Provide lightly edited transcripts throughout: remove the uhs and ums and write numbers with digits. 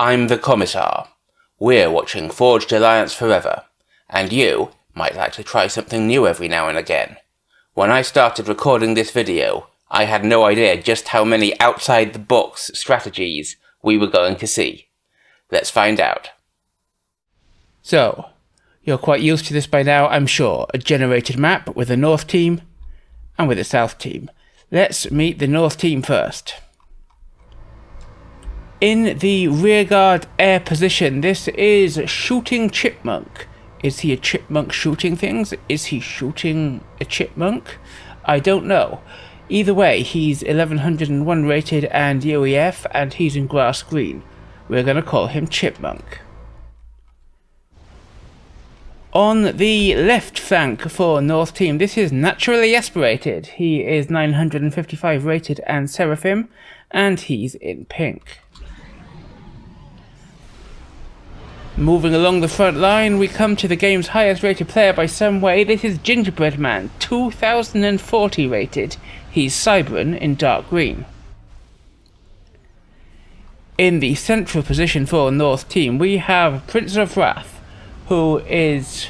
I'm TheCommissar. We're watching Forged Alliance Forever, and you might like to try something new every now and again. When I started recording this video, I had no idea just how many outside-the-box strategies we were going to see. Let's find out. So, you're quite used to this by now, I'm sure. A generated map with a north team and with a south team. Let's meet the north team first. In the rearguard air position, this is ShootingChipmunk. Is he a chipmunk shooting things? Is he shooting a chipmunk? I don't know. Either way, he's 1101 rated and UEF, and he's in grass green. We're going to call him Chipmunk. On the left flank for North Team, this is NaturallyAsprtd. He is 955 rated and Seraphim, and he's in pink. Moving along the front line, we come to the game's highest rated player by some way. This is GingerbreadMan, 2040 rated. He's Cybran in dark green. In the central position for North Team, we have Prince of Wrath, who is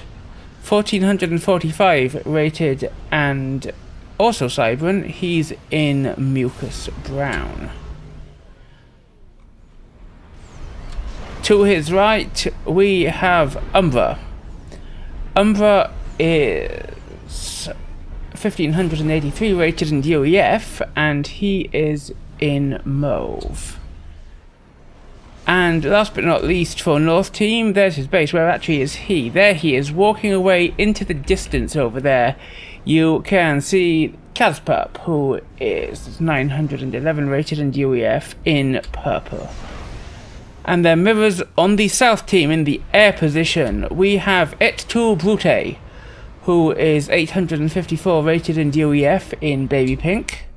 1445 rated and also Cybran. He's in mucus brown. To his right, we have Umbra. Umbra is 1583 rated in UEF, and he is in mauve. And last but not least for North Team, there's his base. Where actually is he? There he is, walking away into the distance over there. You can see KazPup, who is 911 rated in UEF in purple. And their mirrors on the South Team in the air position. We have EtTuBrute, who is 854 rated in UEF in baby pink.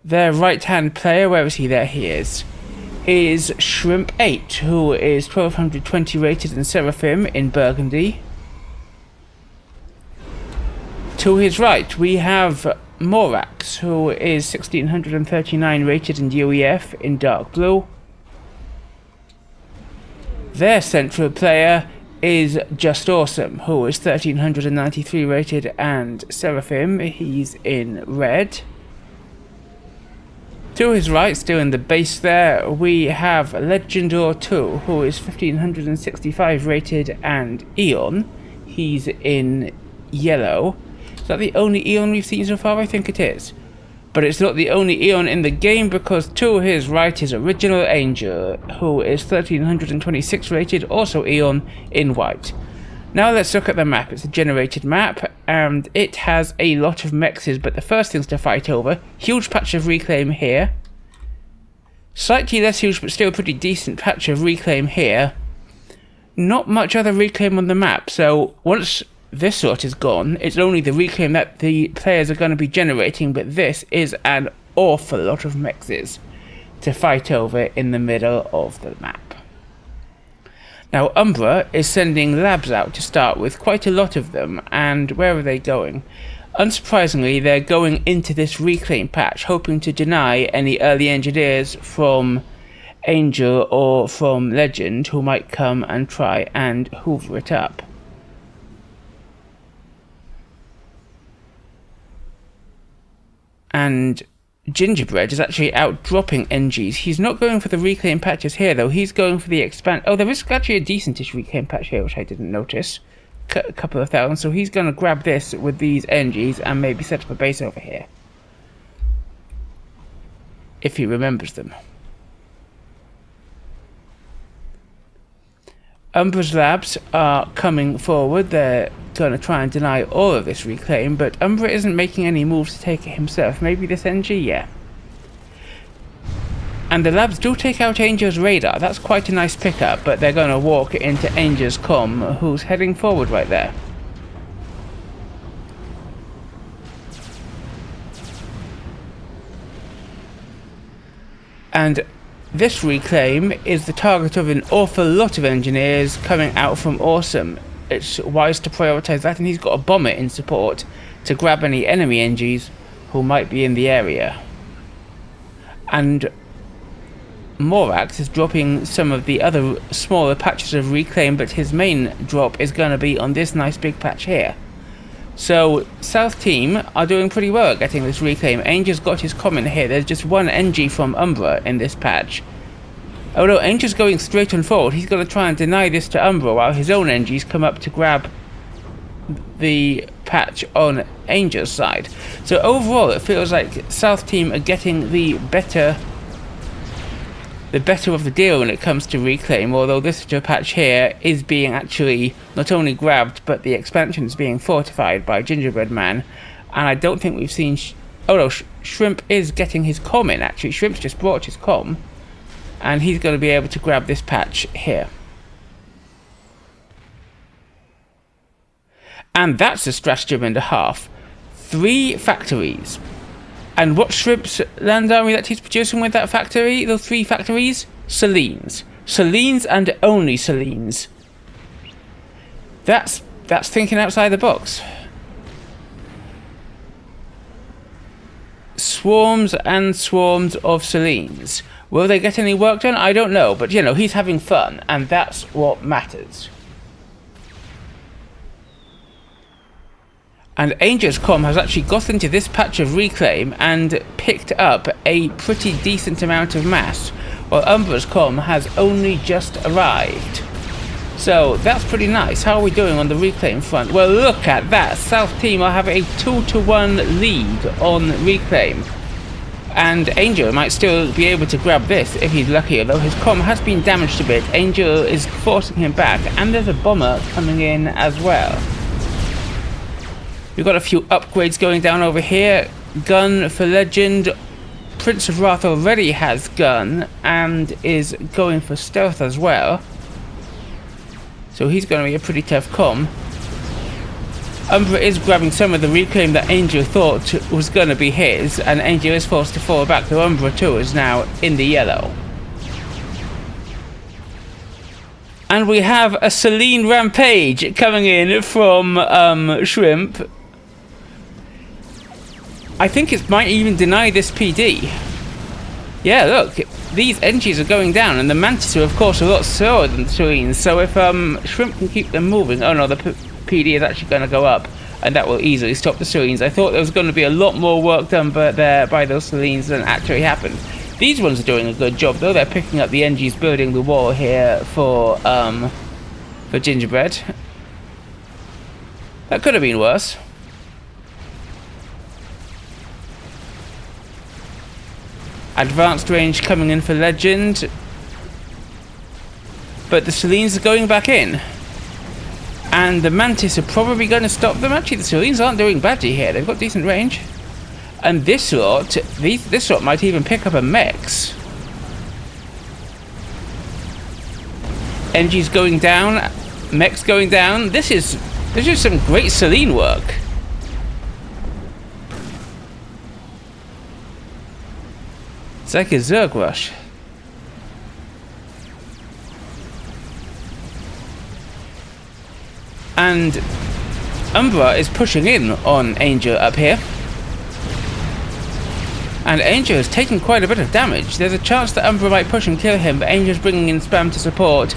Their right-hand player, where is he? There he is Shrimp 8, who is 1220 rated in Seraphim in burgundy. To his right, we have Morax, who is 1639 rated in UEF in dark blue. Their central player is justawesome, who is 1393 rated and Seraphim. He's in red. To his right, still in the base there, we have Legendor 2, who is 1565 rated and Eon. He's in yellow. Is that the only Eon we've seen so far? I think it is. But it's not the only Eon in the game, because to his right is OriginalAngel, who is 1326 rated, also Eon, in white. Now let's look at the map. It's a generated map, and it has a lot of mexes, but the first things to fight over, huge patch of reclaim here. Slightly less huge, but still pretty decent patch of reclaim here. Not much other reclaim on the map, so once this sort is gone, it's only the reclaim that the players are going to be generating, but this is an awful lot of mexes to fight over in the middle of the map. Now Umbra is sending labs out to start with, quite a lot of them, and where are they going? Unsurprisingly, they're going into this reclaim patch, hoping to deny any early engineers from Angel or from Legend who might come and try and hoover it up. And Gingerbread is actually outdropping NGs. He's not going for the reclaim patches here, though. He's going for the expand. Oh, there is actually a decentish reclaim patch here, which I didn't notice. A couple of thousand. So he's going to grab this with these NGs and maybe set up a base over here, if he remembers them. Umbra's labs are coming forward. They're going to try and deny all of this reclaim, but Umbra isn't making any moves to take it himself. Maybe this NG? Yeah. And the labs do take out Angel's radar. That's quite a nice pickup, but they're going to walk into Angel's comm, who's heading forward right there. And this reclaim is the target of an awful lot of engineers coming out from Awesome. It's wise to prioritize that, and he's got a bomber in support to grab any enemy NGs who might be in the area. And Morax is dropping some of the other smaller patches of reclaim, but his main drop is going to be on this nice big patch here. So South team are doing pretty well at getting this reclaim. Angel's got his comment here. There's just one NG from Umbra in this patch. Oh no, Angel's going straight on forward. He's going to try and deny this to Umbra while his own NGs come up to grab the patch on Angel's side. So overall it feels like South team are getting the better of the deal when it comes to reclaim, although this patch here is being actually not only grabbed, but the expansion is being fortified by GingerbreadMan, and I don't think we've seen... oh no, Shrimp is getting his comm in, actually. Shrimp's just brought his comm, and he's going to be able to grab this patch here. And that's a stratagem and a half. 3 factories. And what Shrimp's land army that he's producing with that factory, those 3 factories? Selines. Selines and only Selines. That's thinking outside the box. Swarms and swarms of Selines. Will they get any work done? I don't know, but you know, he's having fun, and that's what matters. And Angel's comm has actually got into this patch of reclaim and picked up a pretty decent amount of mass, while Umbra's comm has only just arrived. So that's pretty nice. How are we doing on the reclaim front? Well, look at that. South team will have a 2-to-1 lead on reclaim. And Angel might still be able to grab this if he's lucky, although his comm has been damaged a bit. Angel is forcing him back, and there's a bomber coming in as well. We've got a few upgrades going down over here. Gun for Legend. Prince of Wrath already has gun and is going for stealth as well. So he's going to be a pretty tough comm. Umbra is grabbing some of the reclaim that Angel thought was going to be his, and Angel is forced to fall back, though Umbra too is now in the yellow. And we have a Celine Rampage coming in from Shrimp. I think it might even deny this PD. Yeah, look, these NGs are going down, and the Mantis are, of course, a lot slower than the Serines, so if Shrimp can keep them moving... oh no, the PD is actually going to go up, and that will easily stop the Serines. I thought there was going to be a lot more work done by those Serines than actually happened. These ones are doing a good job, though. They're picking up the NGs, building the wall here for Gingerbread. That could have been worse. Advanced range coming in for Legend. But the Selines are going back in. And the Mantis are probably going to stop them. Actually, the Selines aren't doing badly here. They've got decent range. And this lot, this lot might even pick up a Mex. NG's going down. Mex going down. This is some great Celine work. It's like a Zerg rush. And Umbra is pushing in on Angel up here. And Angel has taken quite a bit of damage. There's a chance that Umbra might push and kill him, but Angel's bringing in spam to support.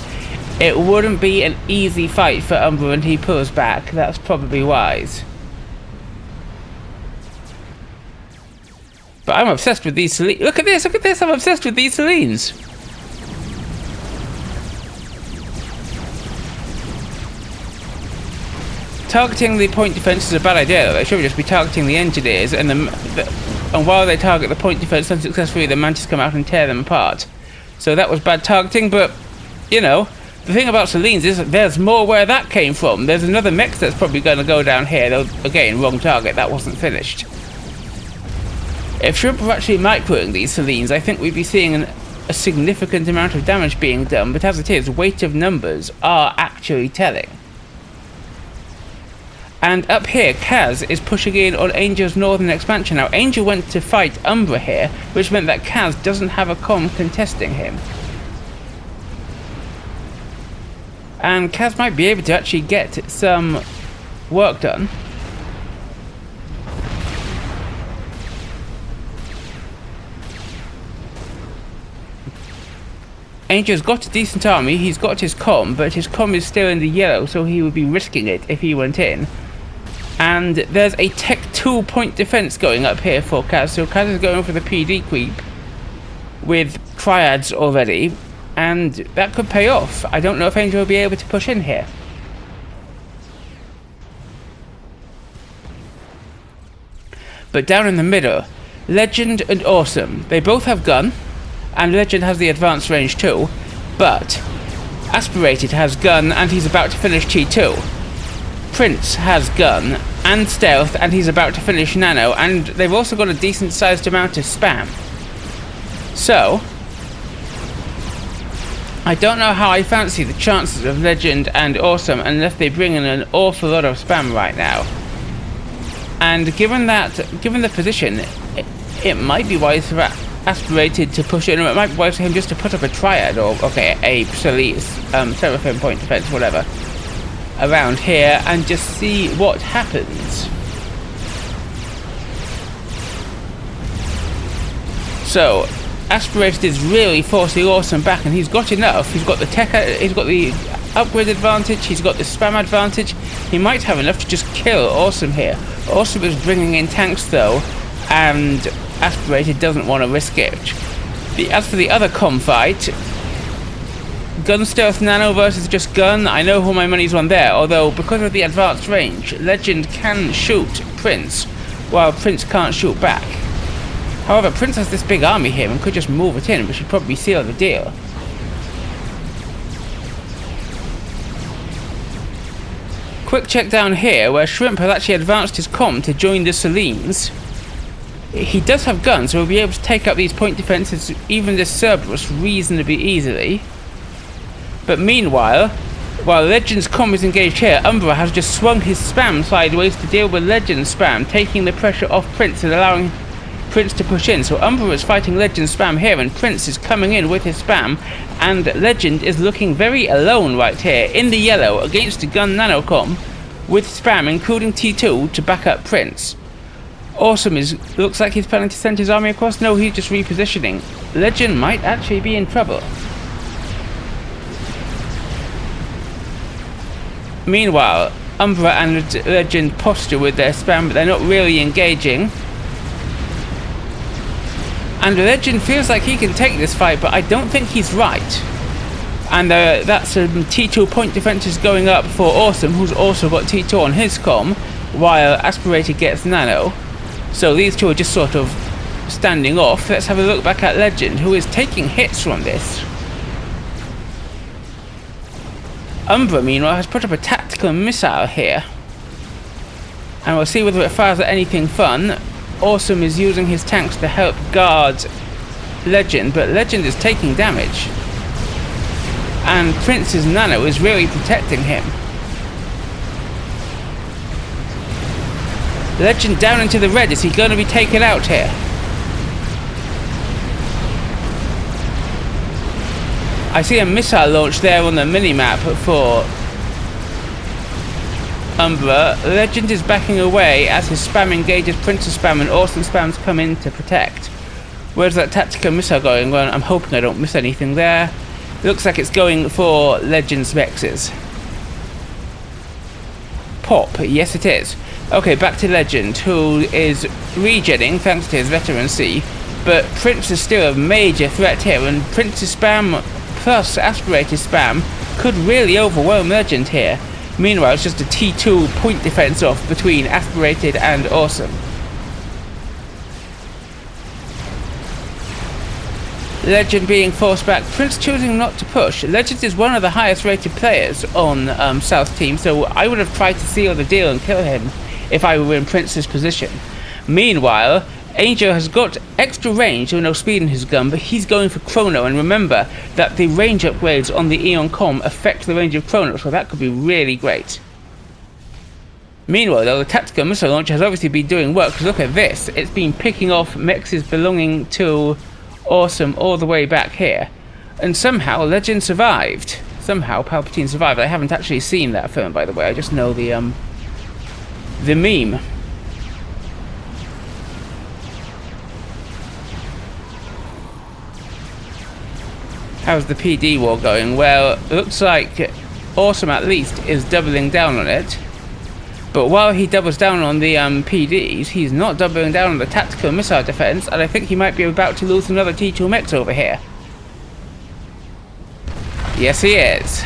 It wouldn't be an easy fight for Umbra, and he pulls back. That's probably wise. But I'm obsessed with these Selines. Look at this, I'm obsessed with these Selines. Targeting the point defense is a bad idea, though. They should just be targeting the engineers, and and while they target the point defense unsuccessfully, the Mantis come out and tear them apart. So that was bad targeting, but, you know, the thing about Selines is there's more where that came from. There's another mech that's probably going to go down here, though, again, wrong target, that wasn't finished. If Shrimp were actually microing these Selines, I think we'd be seeing a significant amount of damage being done, but as it is, weight of numbers are actually telling. And up here, Kaz is pushing in on Angel's northern expansion. Now, Angel went to fight Umbra here, which meant that Kaz doesn't have a comm contesting him. And Kaz might be able to actually get some work done. Angel's got a decent army, he's got his comm, but his comm is still in the yellow, so he would be risking it if he went in. And there's a Tech 2 point defense going up here for Kaz, so Kaz is going for the PD creep with triads already, and that could pay off. I don't know if Angel will be able to push in here. But down in the middle, Legend and Awesome, they both have gun, and Legend has the advanced range too, but Aspirated has gun and he's about to finish T2. Prince has gun and stealth and he's about to finish nano, and they've also got a decent sized amount of spam. So I don't know how I fancy the chances of Legend and Awesome unless they bring in an awful lot of spam right now. And given the position, it might be wise for Aspirated to push in, or it might be wise for him just to put up a triad, or a Seraphim point defense, whatever, around here and just see what happens. So Aspirated is really forcing Awesome back, and he's got enough. He's got the tech, he's got the upgrade advantage, he's got the spam advantage. He might have enough to just kill Awesome here. Awesome is bringing in tanks though, and Aspirated doesn't want to risk it. As for the other comm fight, gun stealth nano versus just gun, I know who my money's on there, although because of the advanced range, Legend can shoot Prince, while Prince can't shoot back. However, Prince has this big army here and could just move it in, which should probably seal the deal. Quick check down here, where Shrimp has actually advanced his comm to join the Selines. He does have guns, so he'll be able to take up these point defenses, even this Cerberus, reasonably easily. But meanwhile, while Legend's comm is engaged here, Umbra has just swung his spam sideways to deal with Legend's spam, taking the pressure off Prince and allowing Prince to push in. So Umbra is fighting Legend's spam here, and Prince is coming in with his spam, and Legend is looking very alone right here, in the yellow, against the gun nanocom, with spam, including T2, to back up Prince. Awesome looks like he's planning to send his army across. No, he's just repositioning. Legend might actually be in trouble. Meanwhile, Umbra and Legend posture with their spam, but they're not really engaging. And Legend feels like he can take this fight, but I don't think he's right. And that's T2 point defenses going up for Awesome, who's also got T2 on his comm, while Aspirated gets nano. So these two are just sort of standing off. Let's have a look back at Legend, who is taking hits from this. Umbra, meanwhile, has put up a tactical missile here. And we'll see whether it fires at anything fun. Awesome is using his tanks to help guard Legend, but Legend is taking damage. And Prince's nano is really protecting him. Legend down into the red. Is he going to be taken out here? I see a missile launch there on the mini-map for Umbra. Legend is backing away as his spam engages Prince's spam, and Awesome spams come in to protect. Where's that tactical missile going? Well, I'm hoping I don't miss anything there. It looks like it's going for Legend's Mexes. Pop, yes it is. Okay, back to Legend, who is regenning thanks to his veterancy, but Prince is still a major threat here, and Prince's spam plus Aspirated spam could really overwhelm Legend here. Meanwhile, it's just a T2 point defense off between Aspirated and Awesome. Legend being forced back, Prince choosing not to push. Legend is one of the highest rated players on South Team, so I would have tried to seal the deal and kill him if I were in Prince's position. Meanwhile, Angel has got extra range, so no speed in his gun, but he's going for Chrono, and remember that the range upgrades on the Eon Com affect the range of Chrono, so that could be really great. Meanwhile, though, the tactical missile launcher has obviously been doing work, because look at this. It's been picking off mexes belonging to Awesome all the way back here. And somehow Legend survived. Somehow Palpatine survived. I haven't actually seen that film, by the way. I just know the meme. How's the PD war going? Well, looks like Awesome at least is doubling down on it. But while he doubles down on the PDs, he's not doubling down on the tactical missile defense, and I think he might be about to lose another T2 mix over here. Yes, he is.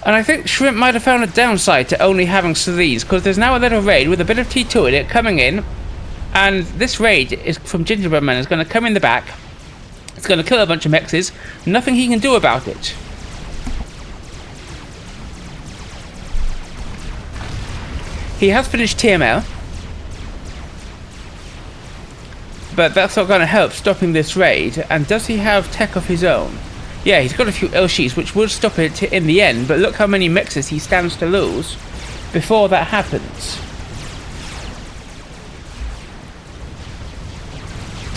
And I think Shrimp might have found a downside to only having these, because there's now a little raid with a bit of T2 in it coming in, and this raid is from GingerbreadMan is going to come in the back. It's going to kill a bunch of mexes. Nothing he can do about it. He has finished TML, but that's not going to help stopping this raid. And does he have tech of his own? Yeah, he's got a few L-sheets, which would stop it in the end, but look how many mixes he stands to lose before that happens.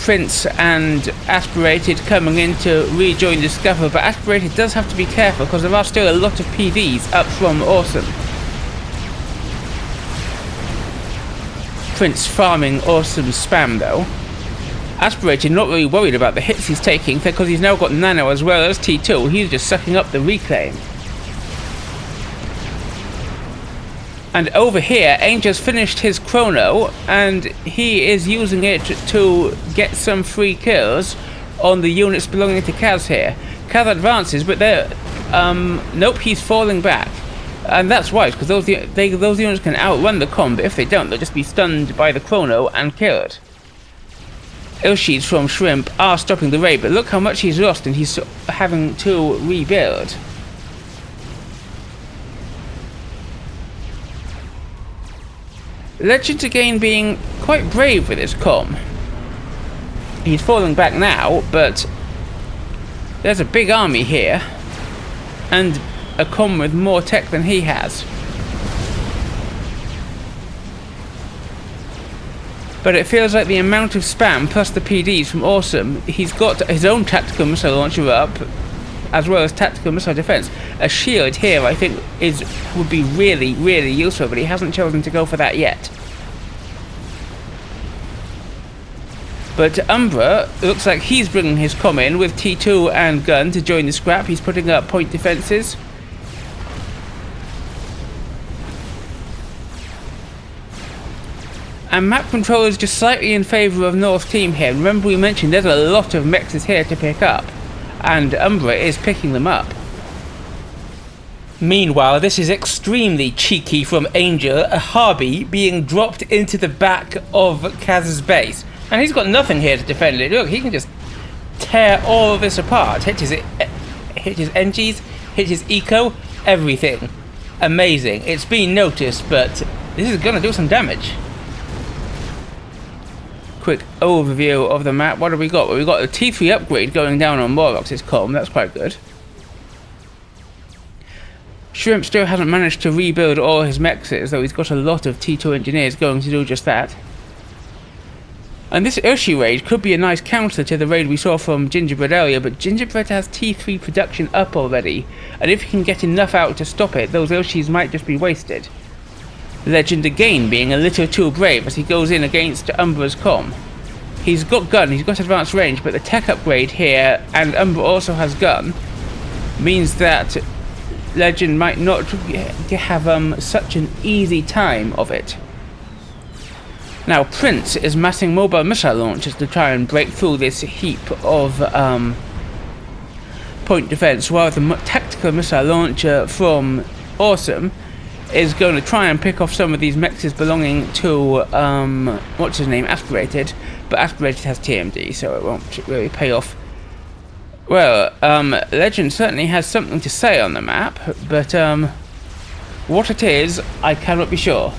Prince and Aspirated coming in to rejoin the scuffle, but Aspirated does have to be careful because there are still a lot of PDs up from Awesome. Prince farming Awesome's spam though. Aspirated not really worried about the hits he's taking because he's now got Nano as well as T2. He's just sucking up the reclaim. And over here, Angel's finished his chrono and he is using it to get some free kills on the units belonging to Kaz here. Kaz advances, but they're nope, he's falling back. And that's wise, because those units can outrun the comm, but if they don't, they'll just be stunned by the chrono and killed. Ill-sheets from Shrimp are stopping the raid, but look how much he's lost and he's having to rebuild. Legend again being quite brave with his comm. He's falling back now, but there's a big army here, and a comm with more tech than he has. But it feels like the amount of spam plus the PDs from Awesome, he's got his own tactical missile launcher up, as well as tactical missile defense. A shield here I think would be really, really useful, but he hasn't chosen to go for that yet. But Umbra looks like he's bringing his comm in with T2 and gun to join the scrap. He's putting up point defenses. And map control is just slightly in favour of North Team here. Remember we mentioned there's a lot of mexes here to pick up, and Umbra is picking them up. Meanwhile, this is extremely cheeky from Angel, a Harby being dropped into the back of Kaz's base. And he's got nothing here to defend it. Look, he can just tear all of this apart. Hit his NGs, hit his eco, everything. Amazing. It's been noticed, but this is going to do some damage. Quick overview of the map. What have we got? Well, we've got a T3 upgrade going down on Morax's comm. That's quite good. Shrimp still hasn't managed to rebuild all his mexes, though he's got a lot of T2 engineers going to do just that. And this Urshi raid could be a nice counter to the raid we saw from Gingerbread earlier, but Gingerbread has T3 production up already, and if he can get enough out to stop it, those Urshis might just be wasted. Legend again being a little too brave as he goes in against Umbra's comm. He's got gun, he's got advanced range, but the tech upgrade here, and Umbra also has gun, means that Legend might not have such an easy time of it. Now Prince is massing mobile missile launchers to try and break through this heap of point defense, while the tactical missile launcher from Awesome is going to try and pick off some of these mexes belonging to, what's his name, Aspirated, but Aspirated has TMD, so it won't really pay off. Well, Legend certainly has something to say on the map, but what it is, I cannot be sure.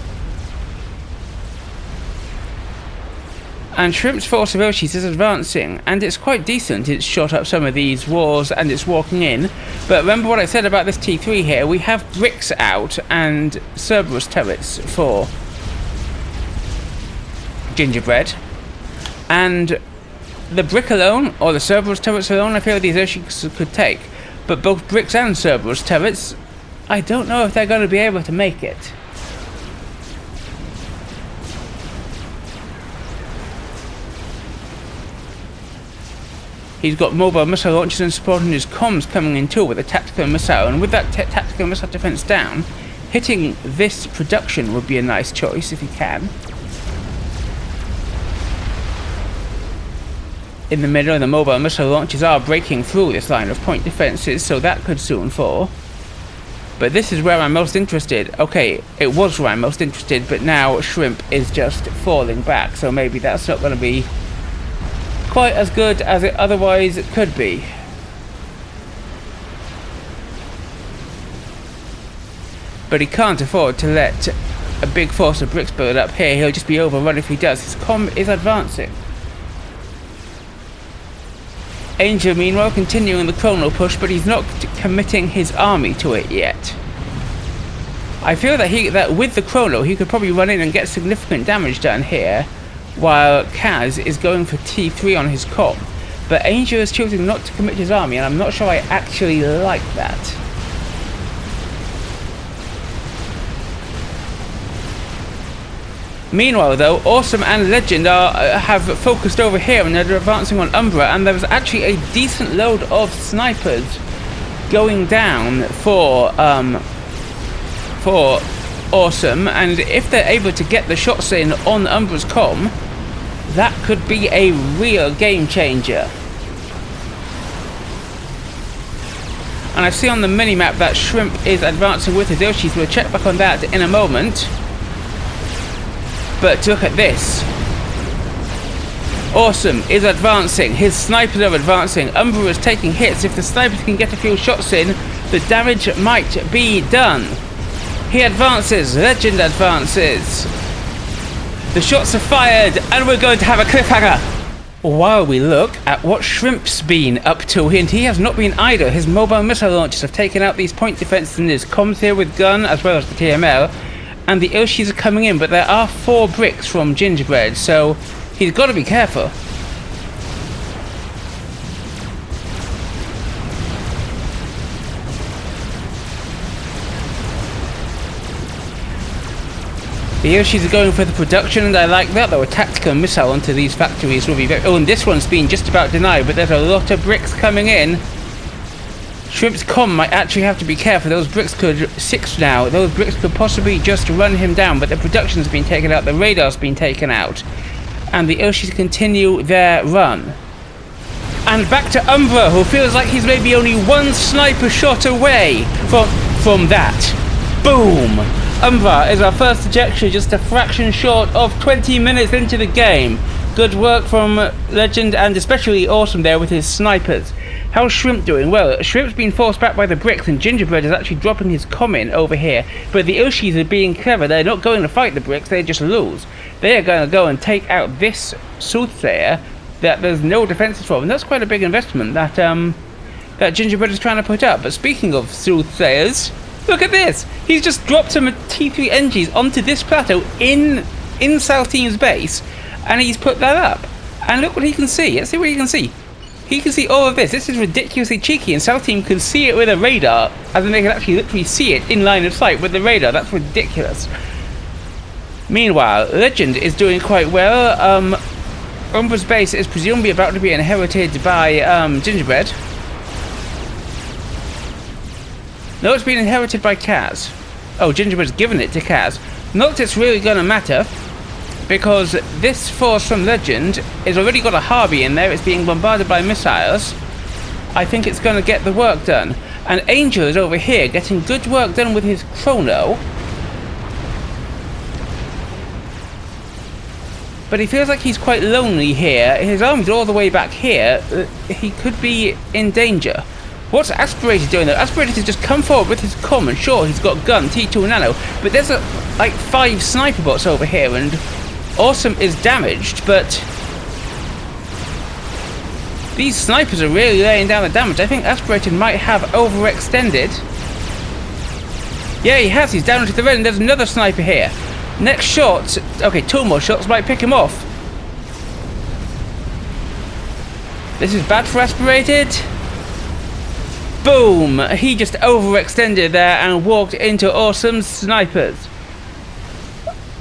And Shrimp's force of Urshis is advancing, and it's quite decent. It's shot up some of these walls and it's walking in. But remember what I said about this T3 here, we have bricks out and Cerberus turrets for Gingerbread. And the brick alone, or the Cerberus turrets alone, I feel these Urshis could take. But both bricks and Cerberus turrets, I don't know if they're going to be able to make it. He's got mobile missile launchers and supporting his comms coming in too with a tactical missile, and with that tactical missile defense down, hitting this production would be a nice choice if he can. In the middle, the mobile missile launchers are breaking through this line of point defenses, so that could soon fall. But this is where I'm most interested. Okay, it was where I'm most interested, but now Shrimp is just falling back, so maybe that's not going to be quite as good as it otherwise could be. But he can't afford to let a big force of bricks build up here. He'll just be overrun if he does. His comm is advancing. Angel, meanwhile, continuing the chrono push, but he's not committing his army to it yet. I feel that with the chrono, he could probably run in and get significant damage done here, while Kaz is going for T3 on his comm. But Angel is choosing not to commit his army, and I'm not sure I actually like that. Meanwhile, though, Awesome and Legend have focused over here and they're advancing on Umbra, and there was actually a decent load of snipers going down for Awesome, and if they're able to get the shots in on Umbra's comm, that could be a real game changer. And I see on the minimap that Shrimp is advancing with his Yoshis. We'll check back on that in a moment. But look at this. Awesome is advancing. His snipers are advancing. Umbra is taking hits. If the snipers can get a few shots in, the damage might be done. He advances. Legend advances. The shots are fired, and we're going to have a cliffhanger. While we look at what Shrimp's been up to, and he has not been idle. His mobile missile launchers have taken out these point defenses in his comms here with gun, as well as the TML. And the Ilshis are coming in, but there are 4 bricks from Gingerbread, so he's got to be careful. The Ilshis are going for the production, and I like that, though. A tactical missile onto these factories will be very... Oh, and this one's been just about denied, but there's a lot of bricks coming in. Shrimp's comm might actually have to be careful. Those bricks could... 6 now. Those bricks could possibly just run him down, but the production's been taken out, the radar's been taken out. And the Ilshis continue their run. And back to Umbra, who feels like he's maybe only 1 sniper shot away from that. Boom! Umbra is our first ejection, just a fraction short of 20 minutes into the game. Good work from Legend, and especially Awesome there with his snipers. How's Shrimp doing? Well, Shrimp's been forced back by the bricks, and Gingerbread is actually dropping his comm in over here. But the Ilshis are being clever. They're not going to fight the bricks, they just lose. They are going to go and take out this Soothsayer that there's no defenses for, and that's quite a big investment that that Gingerbread is trying to put up. But speaking of Soothsayers, look at this! He's just dropped some T3 NGs onto this plateau in Salteen's base, and he's put that up. And look what he can see. Let's see what he can see. He can see all of this. This is ridiculously cheeky, and Salteen can see it with a radar, as in they can actually literally see it in line of sight with the radar. That's ridiculous. Meanwhile, Legend is doing quite well. Umbra's base is presumably about to be inherited by Gingerbread. No, it's been inherited by Kaz. Oh, Gingerbread's given it to Kaz. Not that it's really going to matter, because this force from Legend has already got a Harvey in there. It's being bombarded by missiles. I think it's going to get the work done. And Angel is over here getting good work done with his chrono. But he feels like he's quite lonely here. His army's all the way back here. He could be in danger. What's Aspirated doing though? Aspirated has just come forward with his comm, and sure, he's got gun, T2 nano, but there's like 5 sniper bots over here, and Awesome is damaged, but these snipers are really laying down the damage. I think Aspirated might have overextended. Yeah, he has. He's down to the red, and there's another sniper here. Next shot, okay, 2 more shots might pick him off. This is bad for Aspirated. Boom! He just overextended there and walked into Awesome's snipers.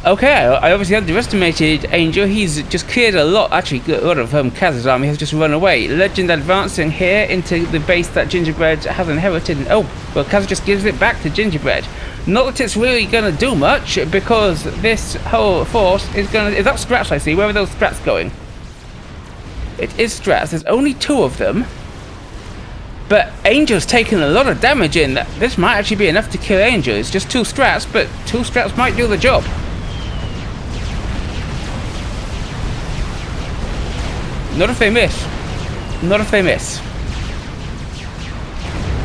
Okay, I obviously underestimated Angel. He's just cleared a lot, actually a lot of Kaz's army has just run away. Legend advancing here into the base that Gingerbread has inherited. And, oh, well, Kaz just gives it back to Gingerbread. Not that it's really going to do much, because this whole force is going to... Is that strats I see? Where are those strats going? It is strats. There's only 2 of them. But Angel's taken a lot of damage in. This might actually be enough to kill Angel. It's just 2 strats, but 2 strats might do the job. Not if they miss. Not if they miss.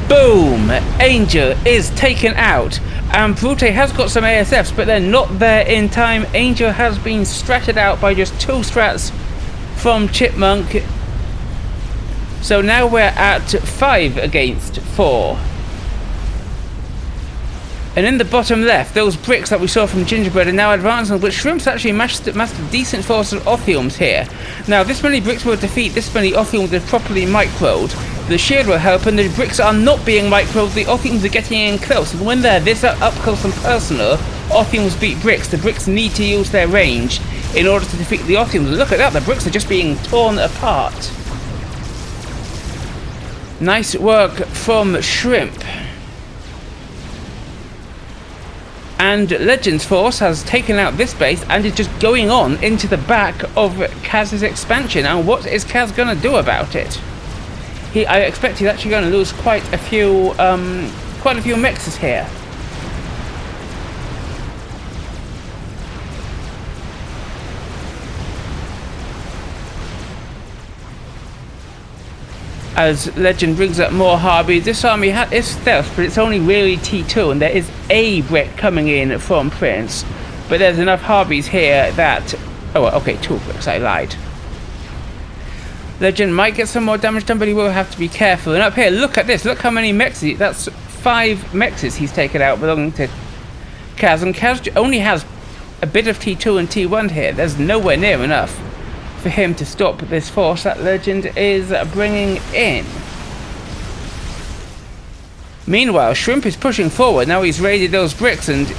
Boom! Angel is taken out. And Brute has got some ASFs, but they're not there in time. Angel has been stratted out by just 2 strats from Chipmunk. So now we're at 5 against 4. And in the bottom left, those bricks that we saw from Gingerbread are now advancing, but Shrimp's actually massed a decent force of Orpheums here. Now, this many bricks will defeat this many Orpheums if properly microed. The shield will help, and the bricks are not being microed, the Orpheums are getting in close. And when they're this up close and personal, Orpheums beat bricks. The bricks need to use their range in order to defeat the Orpheums. Look at that, the bricks are just being torn apart. Nice work from Shrimp. And Legend's force has taken out this base and is just going on into the back of Kaz's expansion. And what is Kaz going to do about it? I expect he's actually going to lose quite a few mixes here. As Legend brings up more Harbies, this army is stealth, but it's only really T2, and there is a brick coming in from Prince. But there's enough Harbies here that... Oh, okay, 2 bricks, I lied. Legend might get some more damage done, but he will have to be careful. And up here, look at this, look how many mexes, that's 5 mexes he's taken out belonging to Kaz. And Kaz only has a bit of T2 and T1 here, there's nowhere near enough for him to stop this force that Legend is bringing in. Meanwhile, Shrimp is pushing forward. Now he's raided those bricks, and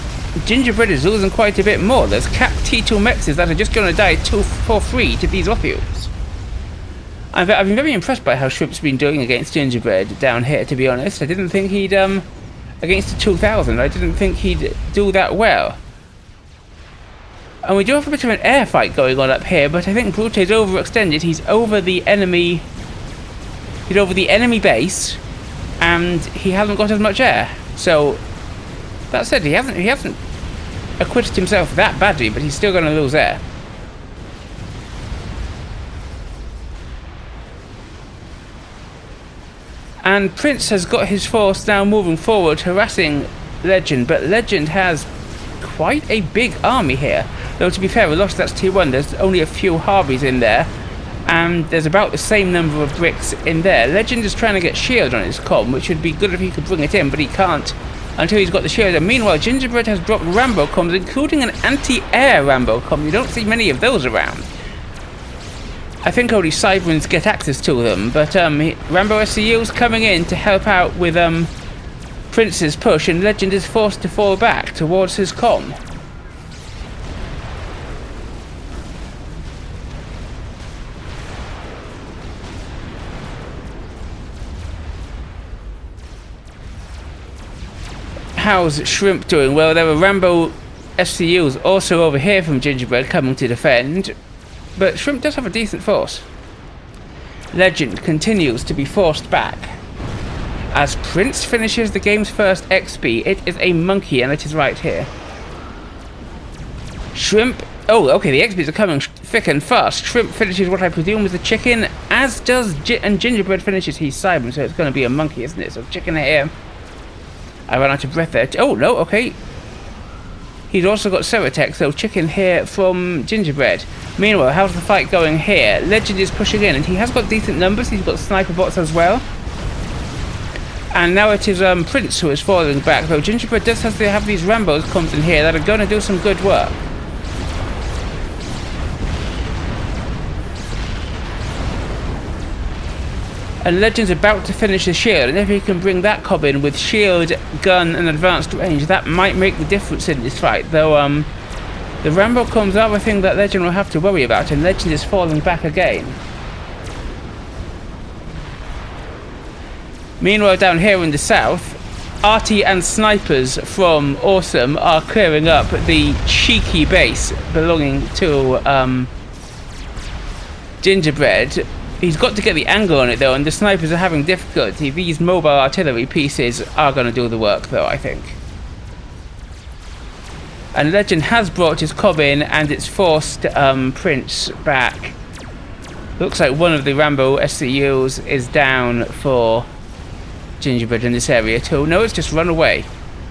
Gingerbread is losing quite a bit more. There's capped T2 mexes that are just going to die 2 for free to these Orpheums. I've been very impressed by how Shrimp's been doing against Gingerbread down here, to be honest. I didn't think he'd, against the 2000, I didn't think he'd do that well. And we do have a bit of an air fight going on up here, but I think Brute is overextended. He's over the enemy. He's over the enemy base, and he hasn't got as much air. So that said, he hasn't acquitted himself that badly, but he's still going to lose air. And Prince has got his force now moving forward, harassing Legend, but Legend has quite a big army here. Though to be fair, we lost that's T1, there's only a few Harbies in there, and there's about the same number of bricks in there. Legend is trying to get shield on his comm, which would be good if he could bring it in, but he can't until he's got the shield. And meanwhile, Gingerbread has dropped Rambo comms, including an anti-air Rambo comm. You don't see many of those around. I think only Cyberans get access to them, but Rambo SCU's coming in to help out with Prince's push, and Legend is forced to fall back towards his comm. How's Shrimp doing? Well, there were Rambo SCUs also over here from Gingerbread coming to defend, but Shrimp does have a decent force. Legend continues to be forced back. As Prince finishes the game's first XP, it is a monkey, and it is right here. Shrimp... Oh, okay, the XPs are coming thick and fast. Shrimp finishes what I presume is a chicken, as does and Gingerbread finishes his Cyber, so it's going to be a monkey, isn't it? So chicken here. I ran out of breath there. Oh, no, okay. He's also got Ceratech, so chicken here from Gingerbread. Meanwhile, how's the fight going here? Legend is pushing in, and he has got decent numbers. He's got sniper bots as well. And now it is Prince who is falling back, though Gingerbread does have these Rambos comes in here that are going to do some good work. And Legend's about to finish the shield, and if he can bring that cob in with shield, gun, and advanced range, that might make the difference in this fight. Though The Rambo comes are a thing that Legend will have to worry about, and Legend is falling back again. Meanwhile, down here in the south, Artie and snipers from Awesome are clearing up the cheeky base belonging to Gingerbread. He's got to get the angle on it though, and the snipers are having difficulty. These mobile artillery pieces are going to do the work though, I think. And Legend has brought his cob in, and it's forced Prince back. Looks like one of the Rambo SCUs is down for Gingerbread in this area too. No, it's just run away,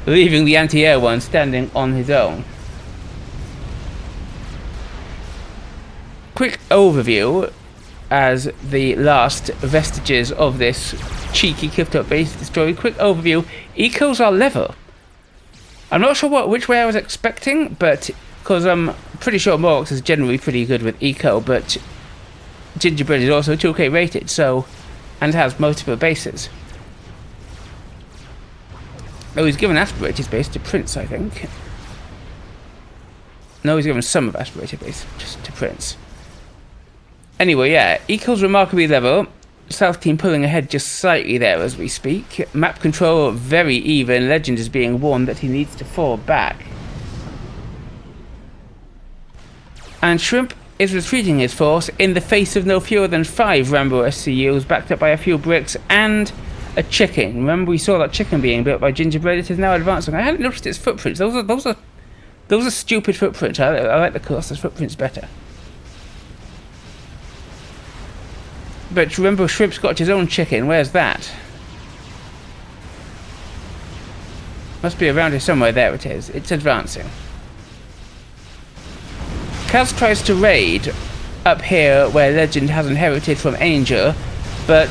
leaving the anti-air one standing on his own. Quick overview as the last vestiges of this cheeky cliffed-up base destroyed. Quick overview. Ecos are level. I'm not sure which way I was expecting, but because I'm pretty sure Morax is generally pretty good with eco, but Gingerbread is also 2K rated, so, and has multiple bases. Oh, he's given Aspirated base to Prince, I think. No, he's given some of Aspirated base just to Prince. Anyway, yeah, eco's remarkably level. South team pulling ahead just slightly there as we speak. Map control very even. Legend is being warned that he needs to fall back. And Shrimp is retreating his force in the face of no fewer than 5 Rambo SCUs, backed up by a few bricks and a chicken. Remember we saw that chicken being built by Gingerbread. It is now advancing. I hadn't noticed its footprints. Those are stupid footprints. I like the Colossus footprints better. But remember, Shrimp's got his own chicken. Where's that? Must be around here somewhere. There it is. It's advancing. Kaz tries to raid up here where Legend has inherited from Angel, but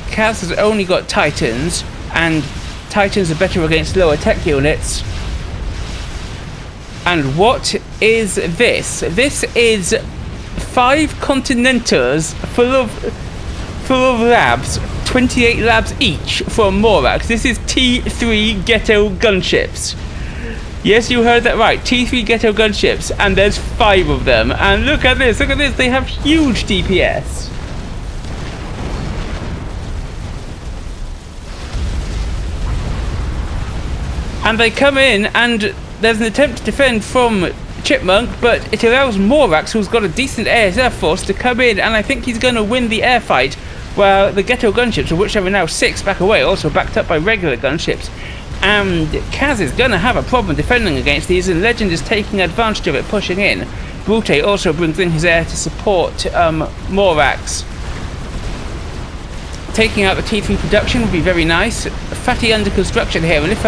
Kaz has only got Titans, and Titans are better against lower tech units. And what is this? This is 5 Continentals full of labs, 28 labs each from Morax. This is T3 ghetto gunships. Yes, you heard that right. T3 ghetto gunships, and there's 5 of them. And look at this, they have huge DPS. And they come in, and there's an attempt to defend from Chipmunk, but it allows Morax, who's got a decent air force, to come in, and I think he's going to win the air fight, while the ghetto gunships, of which there are now 6, back away, also backed up by regular gunships. And Kaz is going to have a problem defending against these, and Legend is taking advantage of it, pushing in. Brute also brings in his air to support Morax. Taking out the T3 production would be very nice. Fatty under construction here, and if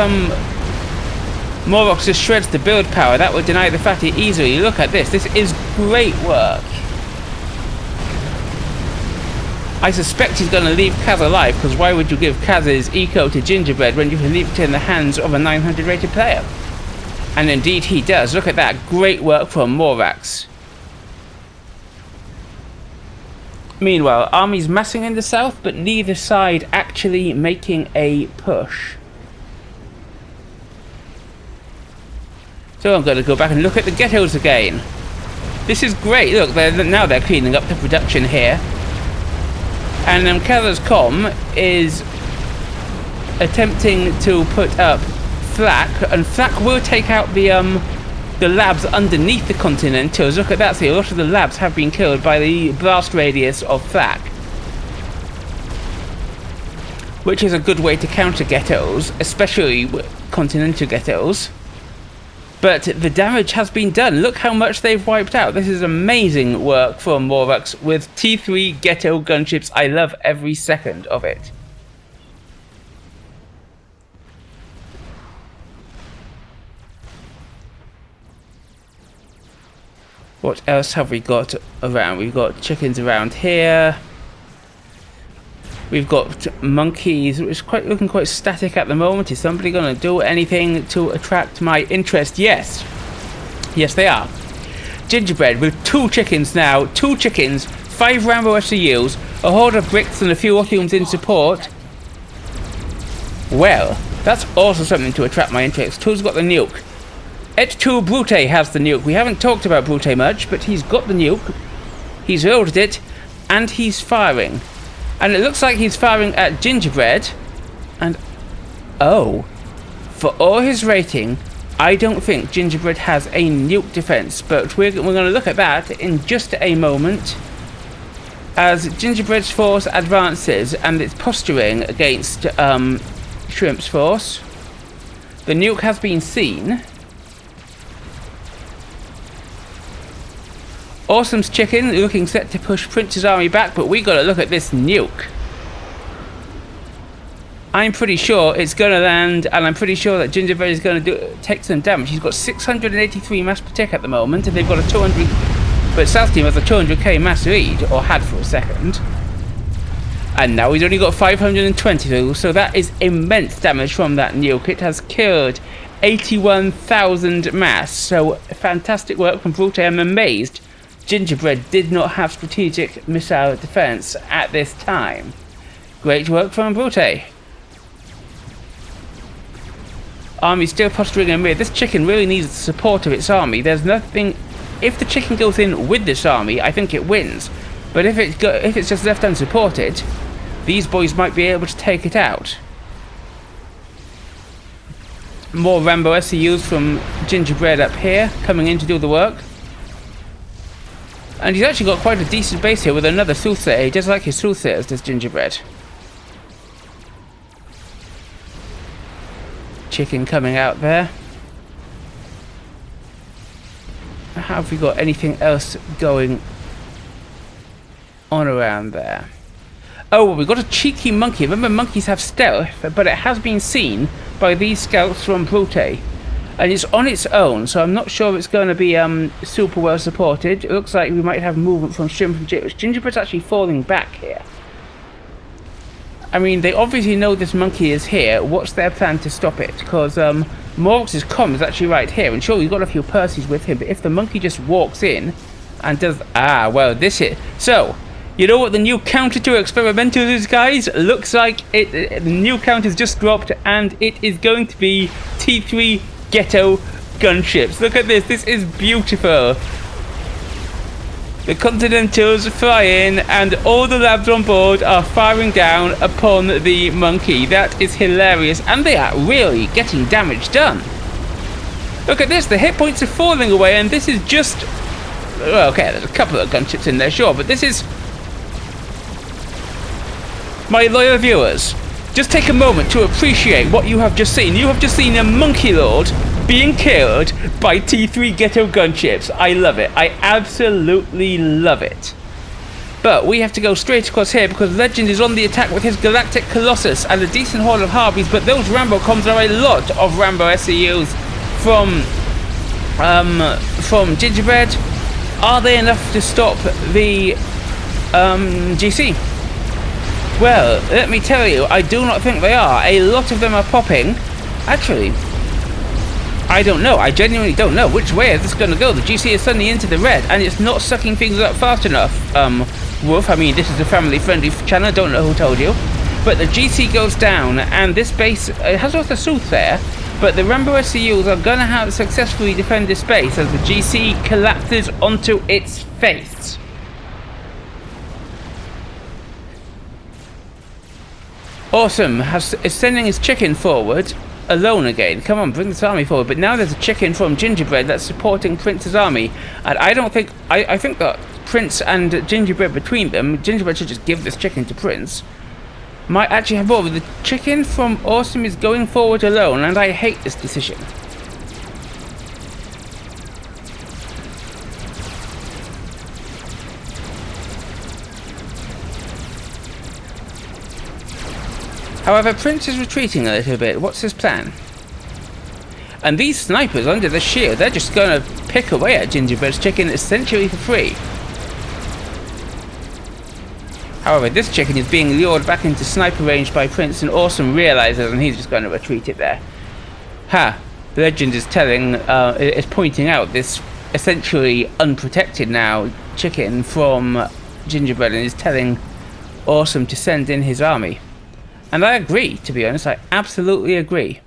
Morax just shreds the build power, that would deny the Fatty easily. Look at this. This is great work. I suspect he's going to leave Kaz alive, because why would you give Kaz's eco to Gingerbread when you can leave it in the hands of a 900 rated player? And indeed he does. Look at that. Great work from Morax. Meanwhile, armies massing in the south, but neither side actually making a push. So I'm going to go back and look at the ghettos again. This is great. Look, now they're cleaning up the production here. And KazPup is attempting to put up flak, and flak will take out the labs underneath the Continentals. Look at that. See, a lot of the labs have been killed by the blast radius of flak, which is a good way to counter ghettos, especially Continental ghettos. But the damage has been done. Look how much they've wiped out. This is amazing work from Morax with T3 ghetto gunships. I love every second of it. What else have we got around? We've got chickens around here. We've got monkeys, which is looking quite static at the moment. Is somebody going to do anything to attract my interest? Yes. Yes, they are. Gingerbread with 2 chickens now. 2 chickens, 5 Rambo SCUs, a horde of bricks, and a few Orpheums in support. Well, that's also something to attract my interest. 2's got the nuke. EtTuBrute has the nuke. We haven't talked about Brute much, but he's got the nuke. He's loaded it, and he's firing. And it looks like he's firing at Gingerbread. And, oh, for all his rating, I don't think Gingerbread has a nuke defense. But we're going to look at that in just a moment. As Gingerbread's force advances and it's posturing against Shrimp's force. The nuke has been seen. Awesome's chicken looking set to push Prince's army back, but we gotta look at this nuke. I'm pretty sure it's gonna land, and I'm pretty sure that Gingerbread is gonna take some damage. He's got 683 mass per tick at the moment, and they've got a 200. But South Team has a 200k mass lead, or had for a second. And now he's only got 522, so that is immense damage from that nuke. It has killed 81,000 mass, so fantastic work from Brute. I'm amazed Gingerbread did not have strategic missile defense at this time. Great work from Brute. Army still posturing in rear. This chicken really needs the support of its army. There's nothing. If the chicken goes in with this army, I think it wins. But if it's just left unsupported, these boys might be able to take it out. More Rambo SCUs from Gingerbread up here, coming in to do the work. And he's actually got quite a decent base here with another Soothsayer. He does like his Soothsayers, does Gingerbread. Chicken coming out there. Have we got anything else going on around there? Oh, well, we've got a cheeky monkey. Remember, monkeys have stealth, but it has been seen by these scouts from Brute. And it's on its own, so I'm not sure it's going to be super well supported. It looks like we might have movement from Shrimp and Gingerbread's actually falling back here. I mean, they obviously know this monkey is here. What's their plan to stop it? Because Morax's comm is actually right here, and sure, he's got a few Percys with him, but if the monkey just walks in and does... Ah, well, this is... So, you know what the new counter to experimental is, guys? Looks like the new count has just dropped, and it is going to be T3 Ghetto gunships. Look at this. This is beautiful. The Continentals fly in, and all the labs on board are firing down upon the monkey. That is hilarious, and they are really getting damage done. Look at this. The hit points are falling away, and this is just... Well, okay, there's a couple of gunships in there, sure, but this is... My loyal viewers, just take a moment to appreciate what you have just seen. You have just seen a monkey lord being killed by T3 Ghetto gunships. I love it. I absolutely love it. But we have to go straight across here because Legend is on the attack with his Galactic Colossus and a decent horde of Harpies, but those Rambo comms are a lot of Rambo SCUs from Gingerbread. Are they enough to stop the GC? Well, let me tell you, I do not think they are. A lot of them are popping. Actually, I don't know. I genuinely don't know. Which way is this going to go? The GC is suddenly into the red, and it's not sucking things up fast enough. Wolf, I mean, this is a family-friendly channel. Don't know who told you. But the GC goes down, and this base has also Soothsayer, but the Rambo SCUs are going to have successfully defend this base as the GC collapses onto its face. Awesome is sending his chicken forward alone again. Come on, bring this army forward. But now there's a chicken from Gingerbread that's supporting Prince's army. And I don't think... I think that Prince and Gingerbread between them... Gingerbread should just give this chicken to Prince. Might actually have more. But the chicken from Awesome is going forward alone. And I hate this decision. However, Prince is retreating a little bit. What's his plan? And these snipers under the shield, they're just going to pick away at Gingerbread's chicken essentially for free. However, this chicken is being lured back into sniper range by Prince, and Awesome realizes, and he's just going to retreat it there. Ha! Legend is pointing out this essentially unprotected now chicken from Gingerbread, and is telling Awesome to send in his army. And I agree, to be honest. I absolutely agree.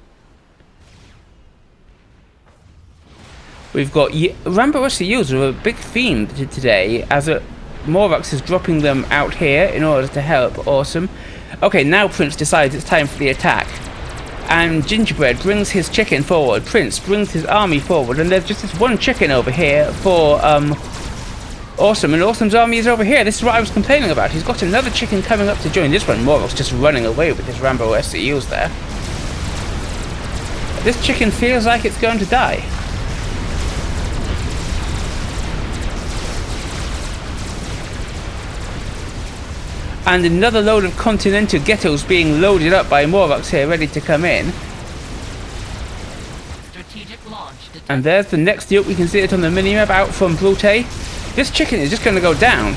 We've got Rambo SCUs are a big theme today, as Morax is dropping them out here in order to help Awesome. Okay, now Prince decides it's time for the attack. And Gingerbread brings his chicken forward, Prince brings his army forward, and there's just this one chicken over here for Awesome, and Awesome's army is over here. This is what I was complaining about. He's got another chicken coming up to join this one. Morax just running away with his Rambo SCUs there. This chicken feels like it's going to die. And another load of Continental ghettos being loaded up by Morax here, ready to come in. And there's the next nuke. We can see it on the minimap out from Brute. This chicken is just going to go down.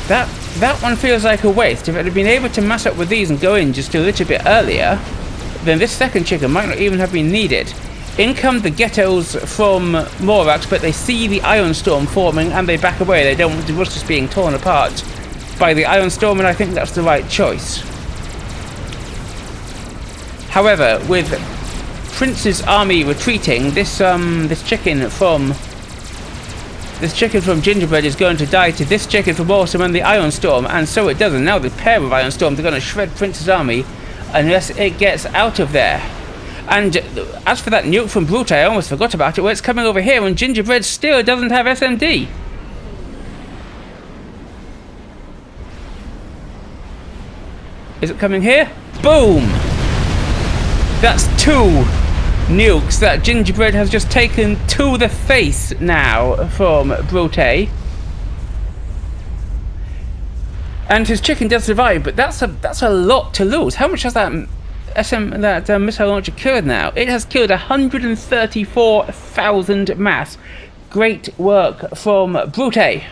That one feels like a waste. If it had been able to mass up with these and go in just a little bit earlier, then this second chicken might not even have been needed. In come the ghettos from Morax, but they see the Iron Storm forming and they back away. They don't want the Rustus being torn apart by the Iron Storm, and I think that's the right choice. However, with Prince's army retreating, this chicken from Gingerbread is going to die to this chicken from Awesome and the Iron Storm, and so it does. And now the pair of Iron Storms are going to shred Prince's army unless it gets out of there. And as for that nuke from Brute, I almost forgot about it, where it's coming over here, and Gingerbread still doesn't have SMD. Is it coming here? Boom! That's 2 nukes that Gingerbread has just taken to the face now from Brute. And his chicken does survive, but that's a lot to lose. How much has that missile launcher killed now? It has killed 134,000 mass. Great work from Brute.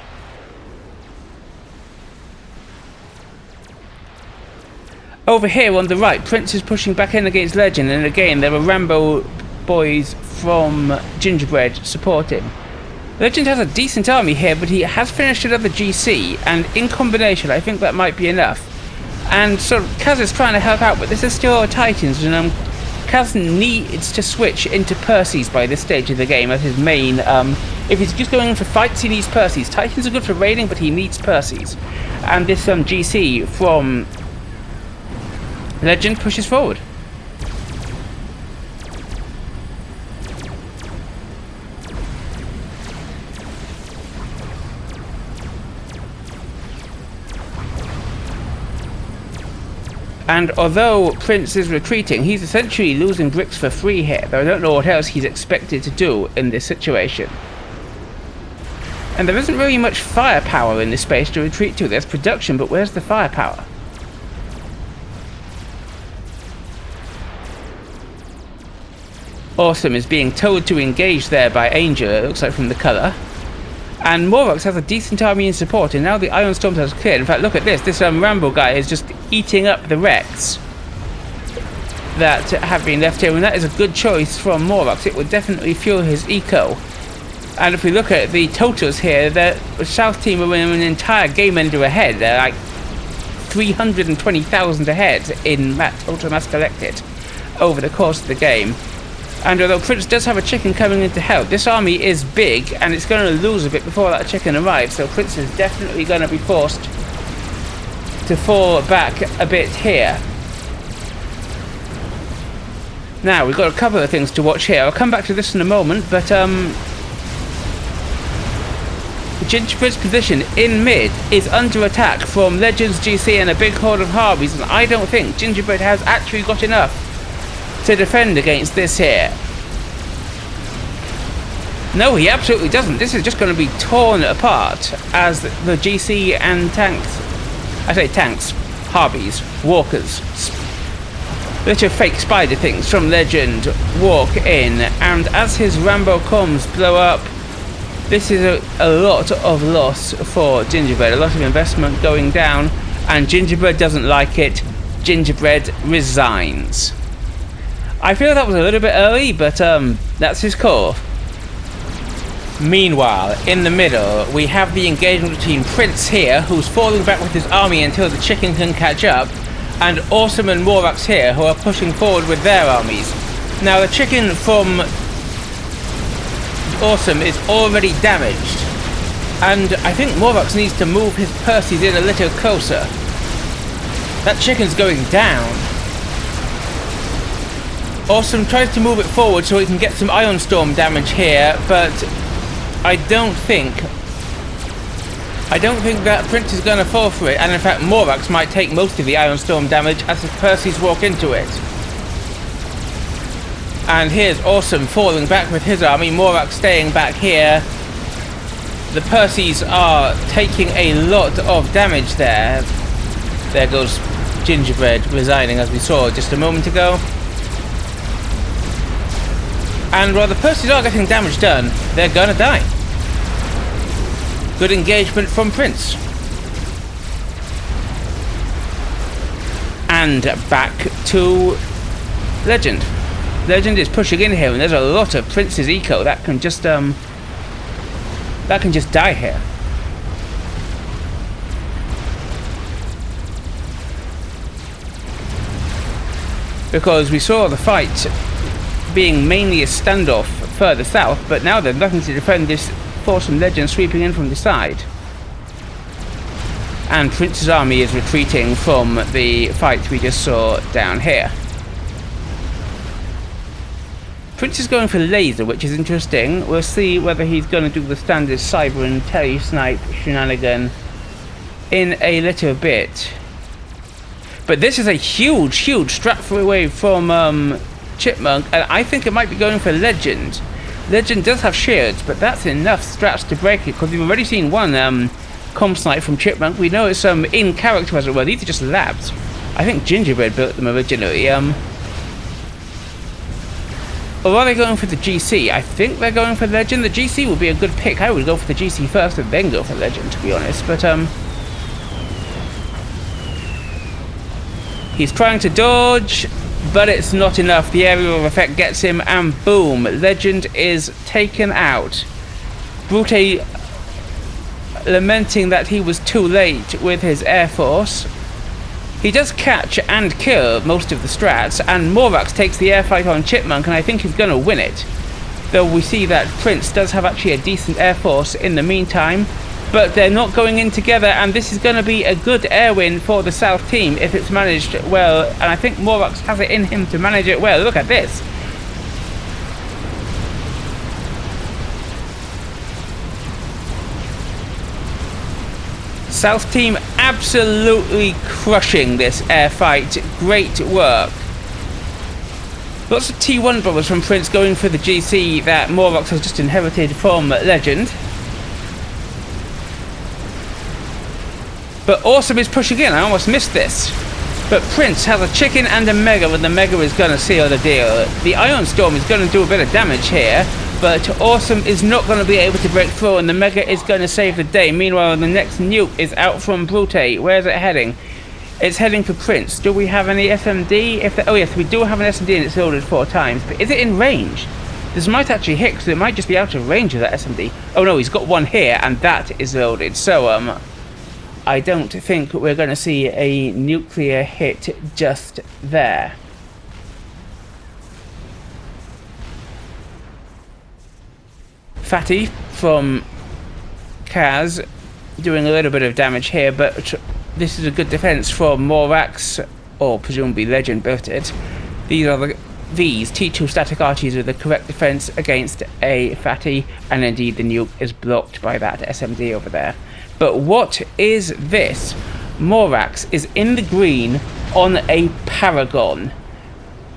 Over here on the right, Prince is pushing back in against Legend, and again there are Rambo boys from Gingerbread supporting. Legend has a decent army here, but he has finished another GC, and in combination I think that might be enough. And so Kaz is trying to help out, but this is still Titans, and Kaz needs to switch into Percy's by this stage of the game as his main. If he's just going in for fights, he needs Percy's. Titans are good for raiding, but he needs Percy's. And this GC from Legend pushes forward. And although Prince is retreating, he's essentially losing bricks for free here, though I don't know what else he's expected to do in this situation. And there isn't really much firepower in this space to retreat to. There's production, but where's the firepower? Awesome is being told to engage there by Angel, it looks like from the colour. And Morax has a decent army in support, and now the Iron Storm has cleared. In fact, look at this. This Rambo guy is just eating up the wrecks that have been left here, and that is a good choice from Morax. It would definitely fuel his eco. And if we look at the totals here, the South team are in an entire game ender ahead. They're like 320,000 ahead in total mass collected over the course of the game. And although Prince does have a chicken coming in to help, this army is big and it's going to lose a bit before that chicken arrives, so Prince is definitely going to be forced to fall back a bit here. Now, we've got a couple of things to watch here. I'll come back to this in a moment, but Gingerbread's position in mid is under attack from Legends, GC and a big horde of Harveys, and I don't think Gingerbread has actually got enough to defend against this here. No, he absolutely doesn't. This is just going to be torn apart as the GC and tanks, I say tanks, Harveys, walkers, little fake spider things from Legend walk in, and as his Rambo comms blow up, this is a lot of loss for Gingerbread, a lot of investment going down, and Gingerbread doesn't like it. Gingerbread resigns. I feel that was a little bit early, but that's his call. Meanwhile, in the middle, we have the engagement between Prince here, who's falling back with his army until the chicken can catch up, and Awesome and Morax here, who are pushing forward with their armies. Now the chicken from Awesome is already damaged, and I think Morax needs to move his Percy's in a little closer. That chicken's going down. Awesome tries to move it forward so he can get some Ion Storm damage here, but I don't think that Prince is going to fall for it, and in fact Morax might take most of the Ion Storm damage as his Percys walk into it. And here's Awesome falling back with his army, Morax staying back here. The Percys are taking a lot of damage there. There goes Gingerbread resigning, as we saw just a moment ago. And while the Percys are getting damage done, they're gonna die. Good engagement from Prince. And back to Legend. Legend is pushing in here, and there's a lot of Prince's eco that can just die here. Because we saw the fight being mainly a standoff further south, but now there's nothing to defend this force from Legend sweeping in from the side. And Prince's army is retreating from the fight we just saw down here. Prince is going for laser, which is interesting. We'll see whether he's going to do the standard cyber and tele-snipe shenanigan in a little bit. But this is a huge strat away from Chipmunk, and I think it might be going for Legend. Legend does have shields, but that's enough strats to break it, because we've already seen one comm snipe from Chipmunk. We know it's in character, as it were. These are just labs. I think Gingerbread built them originally. Or are they going for the GC? I think they're going for Legend. The GC would be a good pick. I would go for the GC first and then go for Legend, to be honest. But he's trying to dodge, but it's not enough. The aerial effect gets him, and boom, Legend is taken out. Brute lamenting that he was too late with his Air Force. He does catch and kill most of the strats, and Morax takes the air fight on Chipmunk, and I think he's going to win it. Though we see that Prince does have actually a decent air force in the meantime, but they're not going in together, and this is going to be a good air win for the South team if it's managed well, and I think Morax has it in him to manage it well. Look at this. South team absolutely crushing this air fight. Great work. Lots of T1 brothers from Prince going for the GC that Morax has just inherited from Legend. But Awesome is pushing in. I almost missed this. But Prince has a chicken and a Mega, and the Mega is going to seal the deal. The Ion Storm is going to do a bit of damage here, but Awesome is not going to be able to break through, and the Mega is going to save the day. Meanwhile, the next nuke is out from Brute. Where's it heading? It's heading for Prince. Do we have any SMD? Oh yes, we do have an SMD, and it's loaded 4 times. But is it in range? This might actually hit, because it might just be out of range of that SMD. Oh no, he's got one here, and that is loaded. So, I don't think we're going to see a nuclear hit just there. Fatty from Kaz doing a little bit of damage here, but this is a good defense from Morax, or presumably Legend built it. These T2 static archers are the correct defense against a Fatty, and indeed the nuke is blocked by that SMD over there. But what is this? Morax is in the green on a Paragon.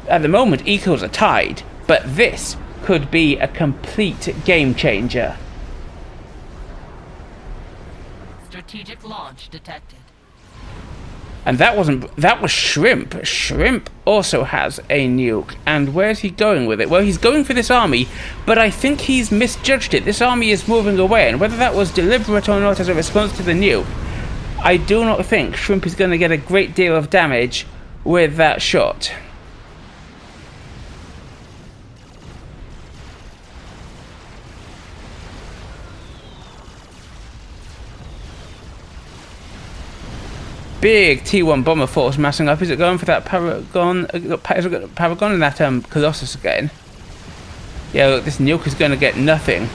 At the moment, ecos are tied, but this could be a complete game changer. Strategic launch detected. And that was Shrimp. Shrimp also has a nuke. And where's he going with it? Well, he's going for this army, but I think he's misjudged it. This army is moving away, and whether that was deliberate or not as a response to the nuke, I do not think Shrimp is going to get a great deal of damage with that shot. big T1 bomber force massing up. Is it going for that Paragon? Is it got Paragon and that Colossus again? Yeah, look, this nuke is going to get nothing.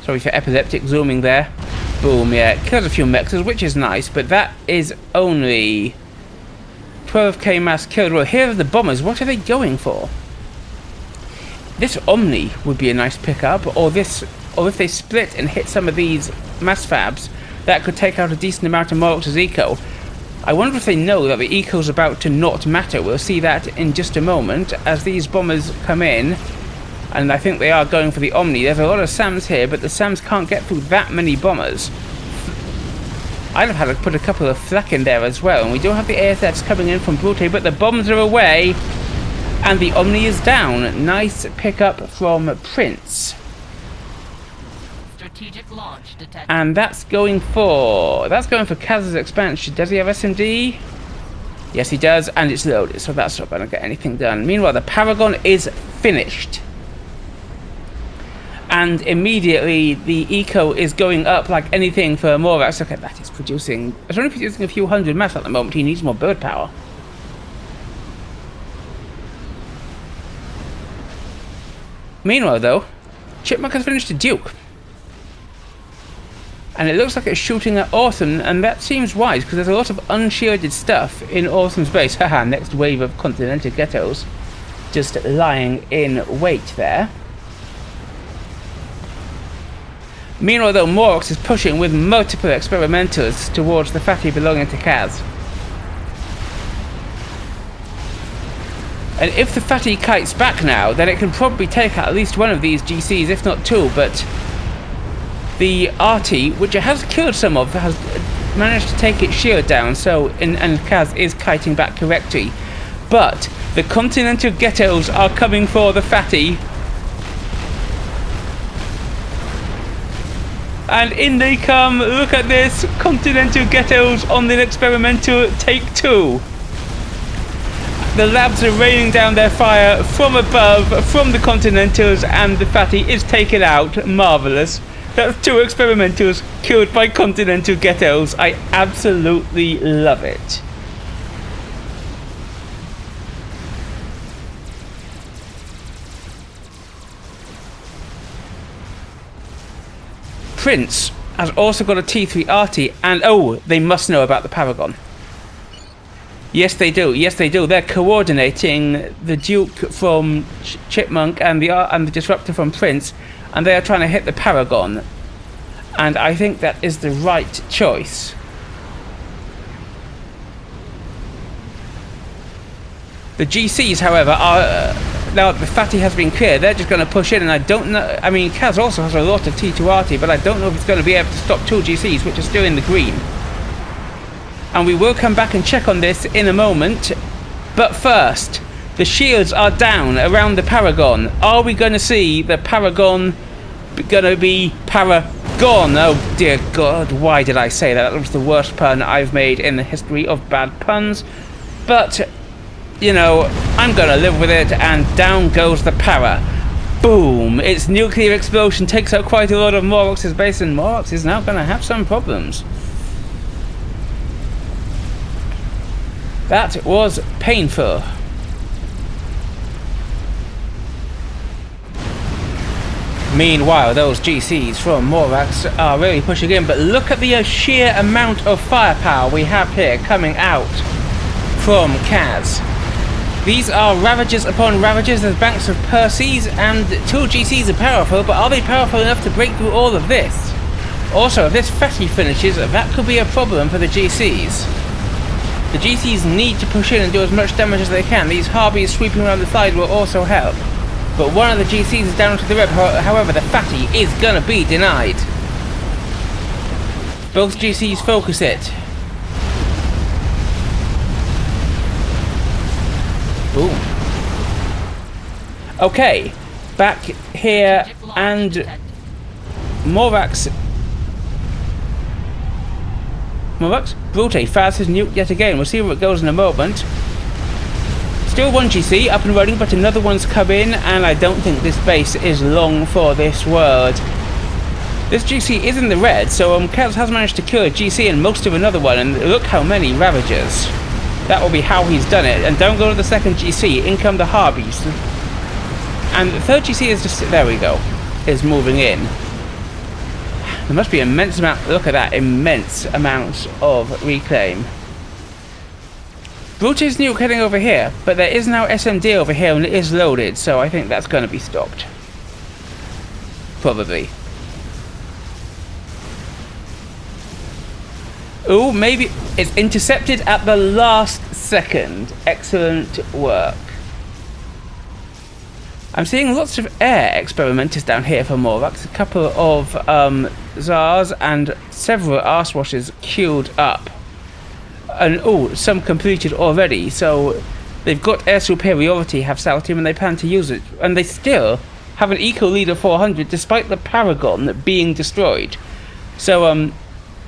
Sorry for epileptic zooming there. Boom, yeah, it kills a few mechs, which is nice, but that is only 12k mass killed. Well, here are the bombers. What are they going for? This Omni would be a nice pickup, or if they split and hit some of these mass fabs, that could take out a decent amount of Morax's eco. I wonder if they know that the eco's about to not matter. We'll see that in just a moment as these bombers come in. And I think they are going for the Omni. There's a lot of SAMs here, but the SAMs can't get through that many bombers. I'd have had to put a couple of flak in there as well. And we do have the ASFs coming in from Brute, but the bombs are away. And the Omni is down. Nice pickup from Prince. Strategic launch detected. And that's going for Kaz's expansion. Does he have SMD? Yes, he does, and it's loaded, so that's not going to get anything done. Meanwhile, the Paragon is finished. And immediately the eco is going up like anything for Morax. Look at that, it's only producing a few hundred mass at the moment. He needs more bird power. Meanwhile though, Chipmunk has finished a Duke. And it looks like it's shooting at Awesome, and that seems wise because there's a lot of unshielded stuff in Awesome's base. Haha, next wave of Continental Ghettos just lying in wait there. Meanwhile though, Morax is pushing with multiple experimentals towards the fatty belonging to Kaz. And if the fatty kites back now, then it can probably take out at least one of these GCs, if not two, but the RT, which it has killed some of, has managed to take its shield down, so and Kaz is kiting back correctly. But the Continental Ghettos are coming for the fatty. And in they come. Look at this. Continental Ghettos on the experimental take two. The labs are raining down their fire from above, from the Continentals, and the fatty is taken out. Marvellous. That's two experimentals killed by Continental Ghettos. I absolutely love it. Prince has also got a T3 RT, and oh, they must know about the Paragon. Yes, they do. Yes, they do. They're coordinating the Duke from Chipmunk and the Disruptor from Prince, and they are trying to hit the Paragon. And I think that is the right choice. The GCs, however, are now the fatty has been cleared. They're just going to push in, and I don't know. I mean, Kaz also has a lot of T2RT, but I don't know if it's going to be able to stop two GCs, which are still in the green. And we will come back and check on this in a moment. But first, the shields are down around the Paragon. Are we going to see the Paragon going to be Paragon? Oh dear God, why did I say that? That was the worst pun I've made in the history of bad puns. But, you know, I'm going to live with it, and down goes the Para. Boom! Its nuclear explosion takes out quite a lot of Morax's base, and Morax is now going to have some problems. That was painful. Meanwhile, those GCs from Morax are really pushing in, but look at the sheer amount of firepower we have here coming out from Kaz. These are Ravagers upon Ravagers. There's banks of Perseus, and two GCs are powerful, but are they powerful enough to break through all of this? Also, if this fatty finishes, that could be a problem for the GCs. The GCs need to push in and do as much damage as they can. These Harpies sweeping around the side will also help. But one of the GCs is down to the rib. However, the fatty is gonna be denied. Both GCs focus it. Boom. Okay, back here, and Morax, Brute fires his nuke yet again. We'll see where it goes in a moment. Still one GC up and running, but another one's come in, and I don't think this base is long for this world. This GC is in the red, so Kaz has managed to kill a GC and most of another one, and look how many Ravagers. That will be how he's done it. And don't go to the second GC, in come the Harpies. And the third GC is just, there we go, is moving in. There must be immense amount, look at that, immense amounts of reclaim. Brute's nuke heading over here, but there is now SMD over here and it is loaded, so I think that's going to be stopped. Probably. Ooh, maybe it's intercepted at the last second. Excellent work. I'm seeing lots of air experimenters down here for Morax. A couple of Zars and several arse washers queued up. And oh, some completed already. So they've got air superiority, have Saltium, and they plan to use it. And they still have an eco lead of 400 despite the Paragon being destroyed. So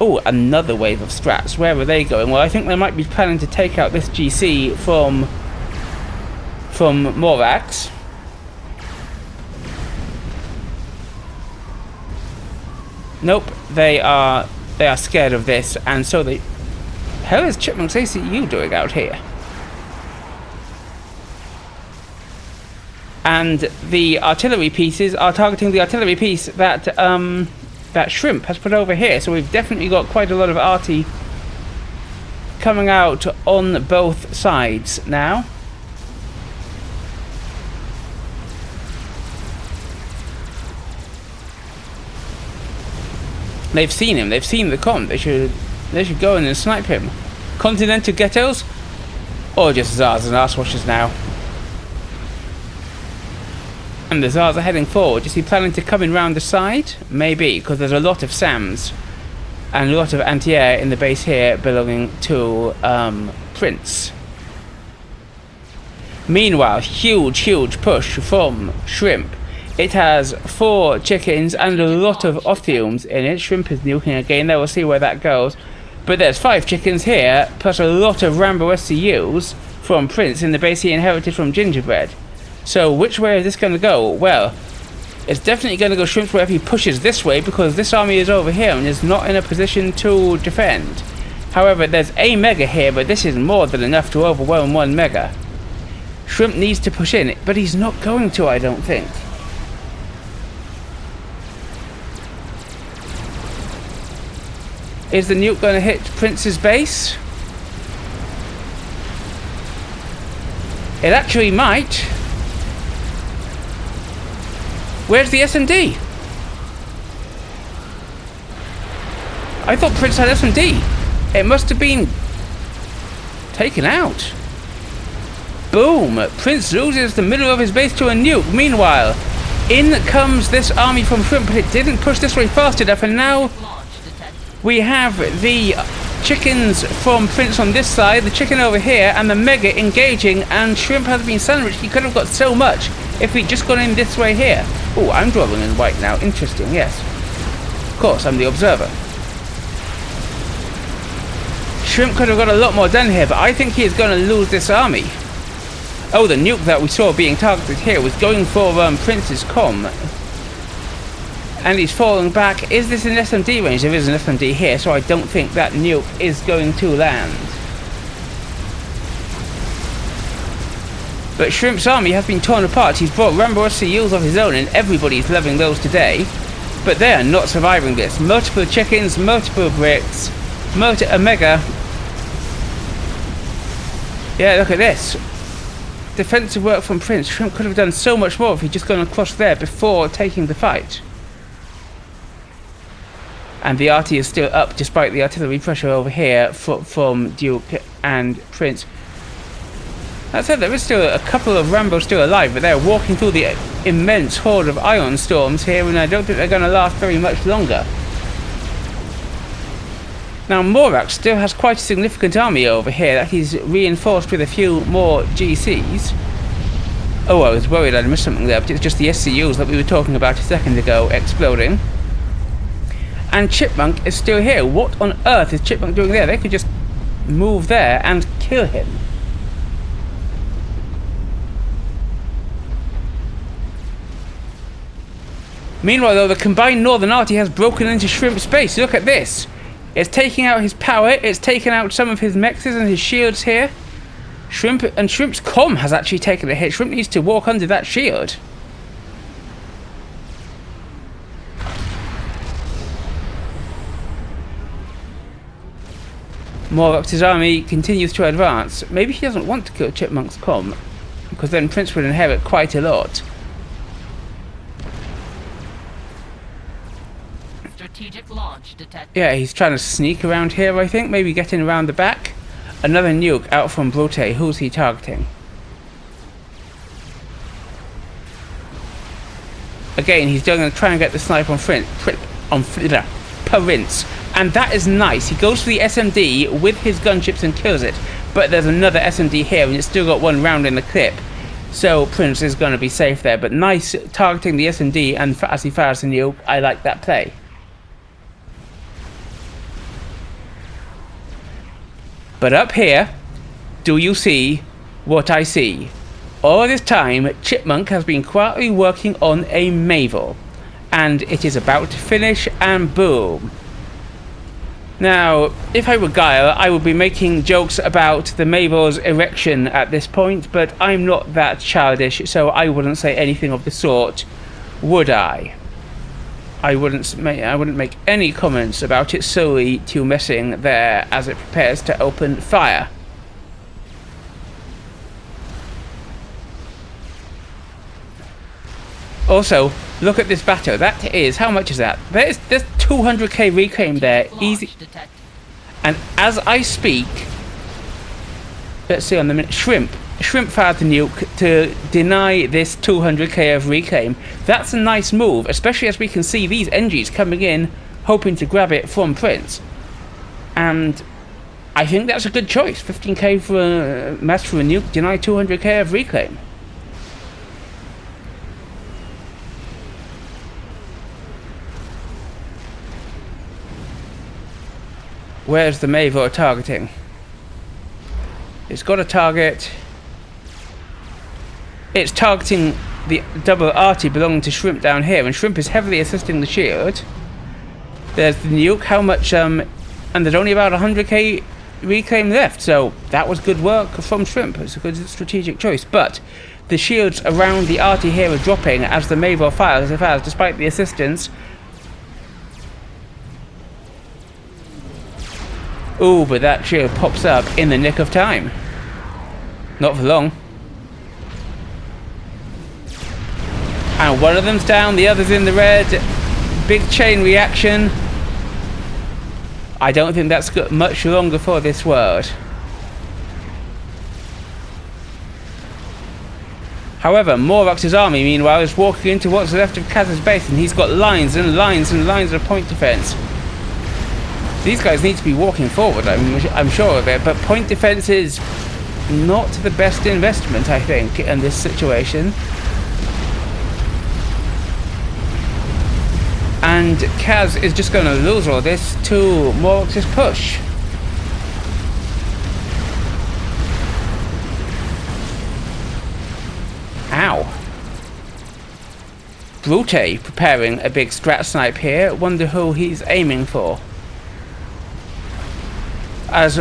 oh, another wave of strats. Where are they going? Well, I think they might be planning to take out this GC from Morax. Nope, they are scared of this, and so they... How is Chipmunk's ACU doing out here? And the artillery pieces are targeting the artillery piece that that Shrimp has put over here, so we've definitely got quite a lot of arty coming out on both sides now. They've seen him, they've seen the com, they should go in and snipe him. Continental ghettos? Or just Zars and arse washers now. And the Zars are heading forward. Is he planning to come in round the side? Maybe, because there's a lot of SAMs and a lot of anti-air in the base here belonging to Prince. Meanwhile, huge push from Shrimp. It has 4 chickens and a lot of Othiums in it. Shrimp is nuking again, there, we'll see where that goes. But there's 5 chickens here, plus a lot of Rambo SCUs from Prince in the base he inherited from Gingerbread. So which way is this going to go? Well, it's definitely going to go Shrimp's way if he pushes this way, because this army is over here and is not in a position to defend. However, there's a mega here, but this is more than enough to overwhelm 1 mega. Shrimp needs to push in, but he's not going to, I don't think. Is the nuke going to hit Prince's base? It actually might. Where's the SMD? I thought Prince had SMD. It must have been taken out. Boom! Prince loses the middle of his base to a nuke. Meanwhile, in comes this army from Shrimp, but it didn't push this way fast enough, and now we have the chickens from Prince on this side, the chicken over here, and the mega engaging, and Shrimp has been sandwiched. He could have got so much if he'd just gone in this way here. Oh, I'm drawing in white now. Interesting, yes. Of course, I'm the observer. Shrimp could have got a lot more done here, but I think he is going to lose this army. Oh, the nuke that we saw being targeted here was going for Prince's comm. And he's falling back. Is this an SMD range? There is an SMD here, so I don't think that nuke is going to land. But Shrimp's army has been torn apart. He's brought Rambo SCUs of his own, and everybody's loving those today. But they are not surviving this. Multiple chickens, multiple bricks, a mega. Yeah, look at this. Defensive work from Prince. Shrimp could have done so much more if he'd just gone across there before taking the fight. And the RT is still up despite the artillery pressure over here from Duke and Prince. That said, there is still a couple of Rambos still alive, but they're walking through the immense horde of ion storms here, and I don't think they're going to last very much longer. Now, Morax still has quite a significant army over here that he's reinforced with a few more GCs. Oh, I was worried I'd missed something there, but it's just the SCUs that we were talking about a second ago exploding. And Chipmunk is still here. What on earth is Chipmunk doing there? They could just move there and kill him. Meanwhile, though, the combined northern arty has broken into Shrimp space. Look at this. It's taking out his power. It's taken out some of his mexes and his shields here. Shrimp's comm has actually taken a hit. Shrimp needs to walk under that shield. Morax's army continues to advance. Maybe he doesn't want to kill Chipmunk's comm, because then Prince would inherit quite a lot. Strategic launch detected. Yeah, he's trying to sneak around here, I think. Maybe getting around the back. Another nuke out from Brute. Who's he targeting? Again, he's going to try and get the snipe on Prince. And that is nice. He goes for the SMD with his gunships and kills it. But there's another SMD here, and it's still got one round in the clip. So Prince is going to be safe there. But nice targeting the SMD, and as he fires the nuke, I like that play. But up here, do you see what I see? All this time, Chipmunk has been quietly working on a Mavel. And it is about to finish, and boom. Now, if I were Guile, I would be making jokes about the Mavel's erection at this point, but I'm not that childish, so I wouldn't say anything of the sort, would I? I wouldn't make any comments about it solely to messing there as it prepares to open fire. Also, look at this battle. That is, how much is that? There's 200k reclaim there, easy. And as I speak, let's see on the minute, Shrimp fired the nuke to deny this 200k of reclaim. That's a nice move, especially as we can see these NGs coming in, hoping to grab it from Prince. And I think that's a good choice. 15k for a match for a nuke, deny 200k of reclaim. Where's the Mavel targeting? It's got a target. It's targeting the double arty belonging to Shrimp down here, and Shrimp is heavily assisting the shield. There's the nuke. How much? And there's only about 100k reclaim left, so that was good work from Shrimp. It's a good strategic choice. But the shields around the arty here are dropping as the Mavel fires, despite the assistance. Ooh, but that shield pops up in the nick of time. Not for long. And one of them's down, the other's in the red. Big chain reaction. I don't think that's got much longer for this world. However, Morax's army, meanwhile, is walking into what's left of Kaz's base, and he's got lines and lines and lines of point defense. These guys need to be walking forward, I'm sure of it, but point defense is not the best investment, I think, in this situation. And Kaz is just going to lose all this to Morax's push. Ow. Brute preparing a big strat snipe here. Wonder who he's aiming for. As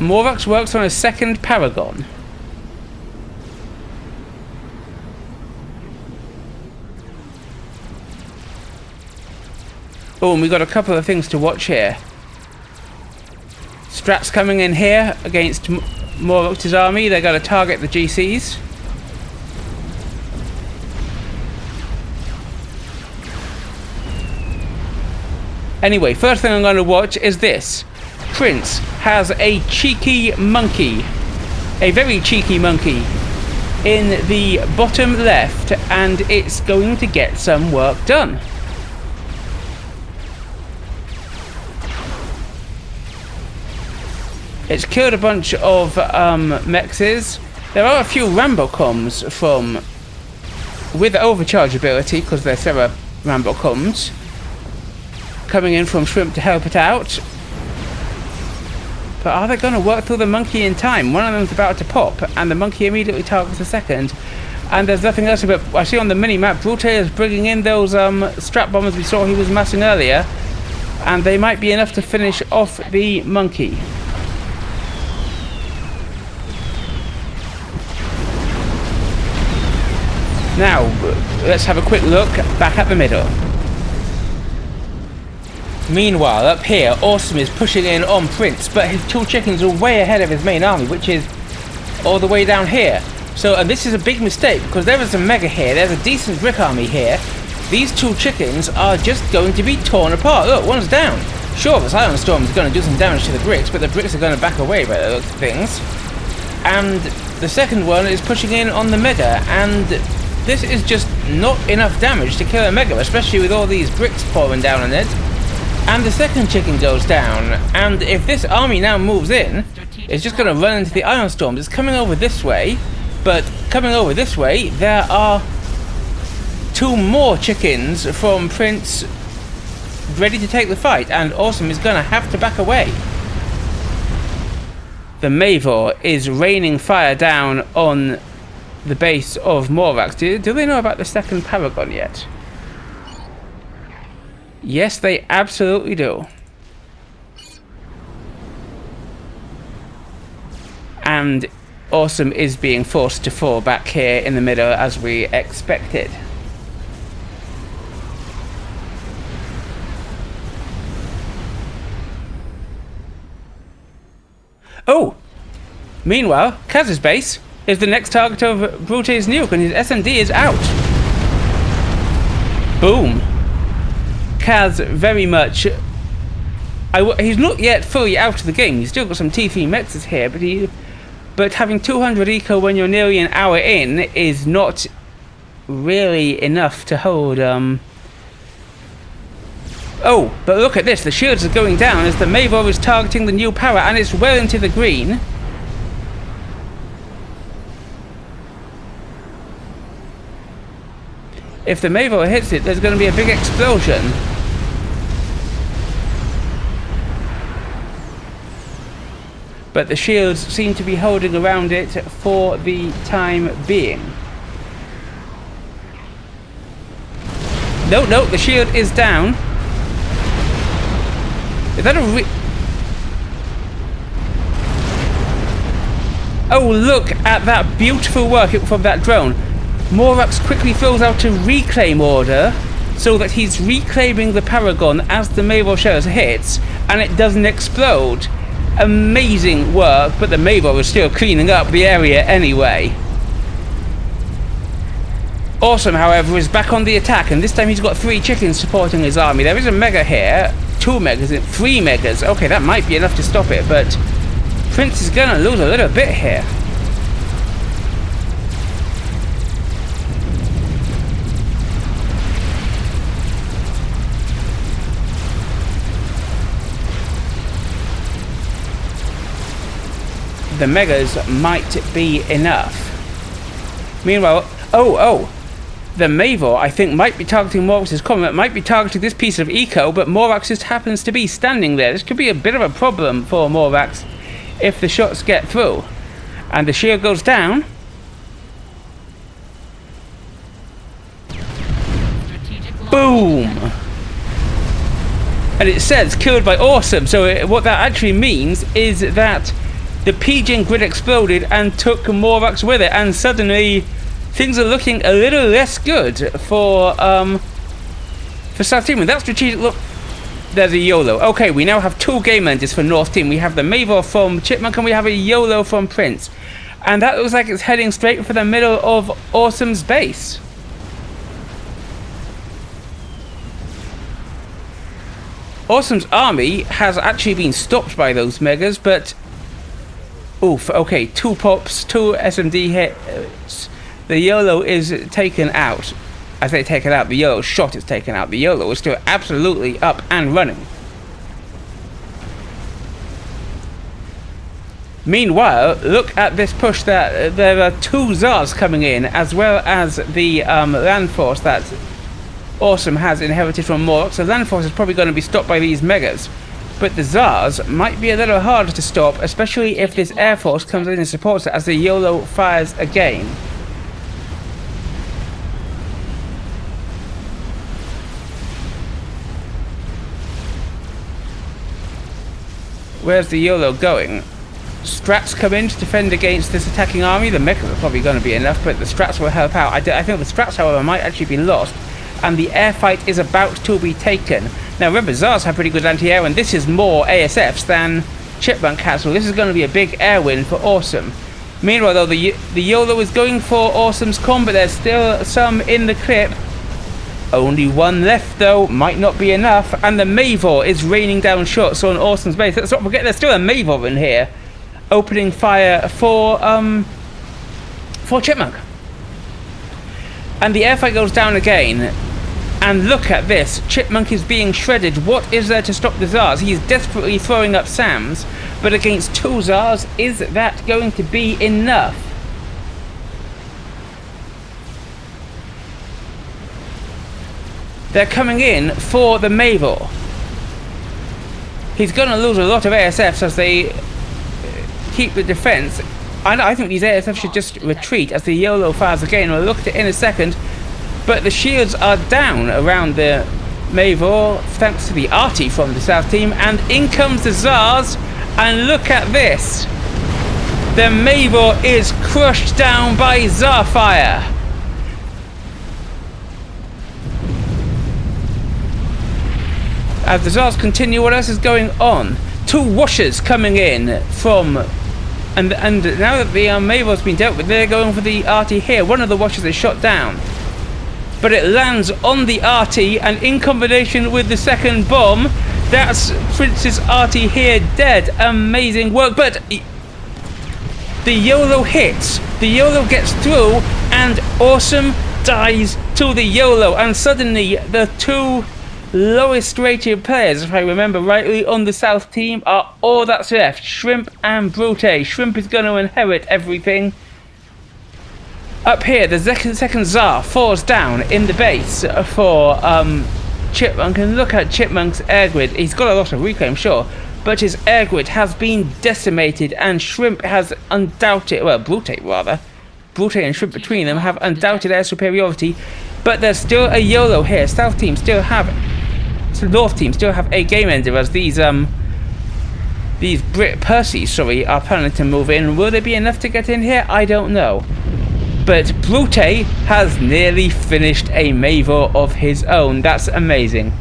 Morax works on a second Paragon. Oh, and we got a couple of things to watch here. Strats coming in here against Morax's army. They're going to target the GCs. Anyway, first thing I'm going to watch is this. Prince has a cheeky monkey, a very cheeky monkey, in the bottom left, and it's going to get some work done. It's killed a bunch of mexes. There are a few Rambocoms with overcharge ability, because they're Serra Rambocoms, coming in from Shrimp to help it out. But are they going to work through the monkey in time? One of them's about to pop, and the monkey immediately targets the second. And there's nothing else about. I see on the mini-map, Brute is bringing in those strap bombers we saw he was massing earlier. And they might be enough to finish off the monkey. Now, let's have a quick look back at the middle. Meanwhile, up here, Awesome is pushing in on Prince, but his 2 chickens are way ahead of his main army, which is all the way down here. So, and this is a big mistake, because there is a mega here, there's a decent brick army here. These 2 chickens are just going to be torn apart. Look, one's down. Sure, this Iron Storm is going to do some damage to the bricks, but the bricks are going to back away by the looks of things. And the second one is pushing in on the mega, and this is just not enough damage to kill a mega, especially with all these bricks pouring down on it. And the second chicken goes down, and if this army now moves in, it's just going to run into the Iron Storms. It's coming over this way, but coming over this way, there are 2 more chickens from Prince ready to take the fight, and Awesome is going to have to back away. The Mavor is raining fire down on the base of Morax. Do they know about the second Paragon yet? Yes, they absolutely do. And Awesome is being forced to fall back here in the middle as we expected. Oh! Meanwhile, Kaz's base is the next target of Brute's nuke, and his SMD is out. Boom. Kaz very much... he's not yet fully out of the game. He's still got some T3 mexes here, but having 200 eco when you're nearly an hour in is not really enough to hold... Oh, but look at this. The shields are going down as the Mavor is targeting the new power, and it's well into the green. If the Mavor hits it, there's going to be a big explosion. But the shields seem to be holding around it for the time being. No, the shield is down. Is that a Oh, look at that beautiful work from that drone. Morax quickly fills out a reclaim order so that he's reclaiming the Paragon as the Mavor shells hits, and it doesn't explode. Amazing work, but the Mavor is still cleaning up the area anyway. Awesome, however, is back on the attack, and this time he's got 3 chickens supporting his army. There is a mega here, 2 megas, 3 megas. Okay, that might be enough to stop it, but Prince is gonna lose a little bit here. The megas might be enough. Meanwhile, the Mavor, I think, might be targeting Morax's comet, might be targeting this piece of eco, but Morax just happens to be standing there. This could be a bit of a problem for Morax if the shots get through. And the shield goes down. Boom! And it says killed by Awesome, so what that actually means is that the PGen grid exploded and took Morax with it, and suddenly things are looking a little less good for South Team. And that strategic look, there's a YOLO. Okay, we now have 2 game enders for North Team. We have the Mavor from Chipmunk and we have a YOLO from Prince. And that looks like it's heading straight for the middle of Awesome's base. Awesome's army has actually been stopped by those megas, but oof, okay, 2 pops, 2 SMD hits. The YOLO is taken out. I say taken out, the YOLO shot is taken out. The YOLO is still absolutely up and running. Meanwhile, look at this push. That there are 2 Zars coming in, as well as the land force that Awesome has inherited from Morax. So land force is probably going to be stopped by these megas. But the Zars might be a little harder to stop, especially if this Air Force comes in and supports it as the YOLO fires again. Where's the YOLO going? Strats come in to defend against this attacking army. The mechas are probably going to be enough, but the strats will help out. I think the strats, however, might actually be lost, and the air fight is about to be taken. Now, remember, Zars have pretty good anti-air, and this is more ASFs than Chipmunk has, so this is going to be a big air win for Awesome. Meanwhile, though, the YOLO is going for Awesome's con, but there's still some in the clip. Only one left, though, might not be enough, and the Mavor is raining down shots on Awesome's base. Let's not forget, there's still a Mavor in here, opening fire for Chipmunk. And the airfight goes down again. And look at this. Chipmunk is being shredded. What is there to stop the Zars? He's desperately throwing up SAMs. But against 2 Zars, is that going to be enough? They're coming in for the Mavor. He's going to lose a lot of ASFs as they keep the defense. I think these ASFs should just retreat as the YOLO fires again. We'll look at it in a second. But the shields are down around the Mavor, thanks to the arty from the South team. And in comes the Zars. And look at this. The Mavor is crushed down by Zarfire. As the Zars continue, what else is going on? 2 washers coming in from... And now that the Mavor's been dealt with, they're going for the arty here. One of the washers is shot down. But it lands on the arty, and in combination with the second bomb, that's Prince's arty here dead. Amazing work. But the YOLO hits. The YOLO gets through, and Awesome dies to the YOLO. And suddenly, the 2 lowest rated players, if I remember rightly, on the South team are all that's left. Shrimp and Brute. Shrimp is going to inherit everything. Up here, the second Zar falls down in the base for Chipmunk, and look at Chipmunk's air grid. He's got a lot of reclaim, sure, but his air grid has been decimated, and Shrimp has undoubted, well, Brute rather, Brute and Shrimp between them have undoubted air superiority, but there's still a YOLO here. South team still have, so North team still have a game ender as these Percys, are planning to move in. Will there be enough to get in here? I don't know. But Brute has nearly finished a Mavor of his own. That's amazing.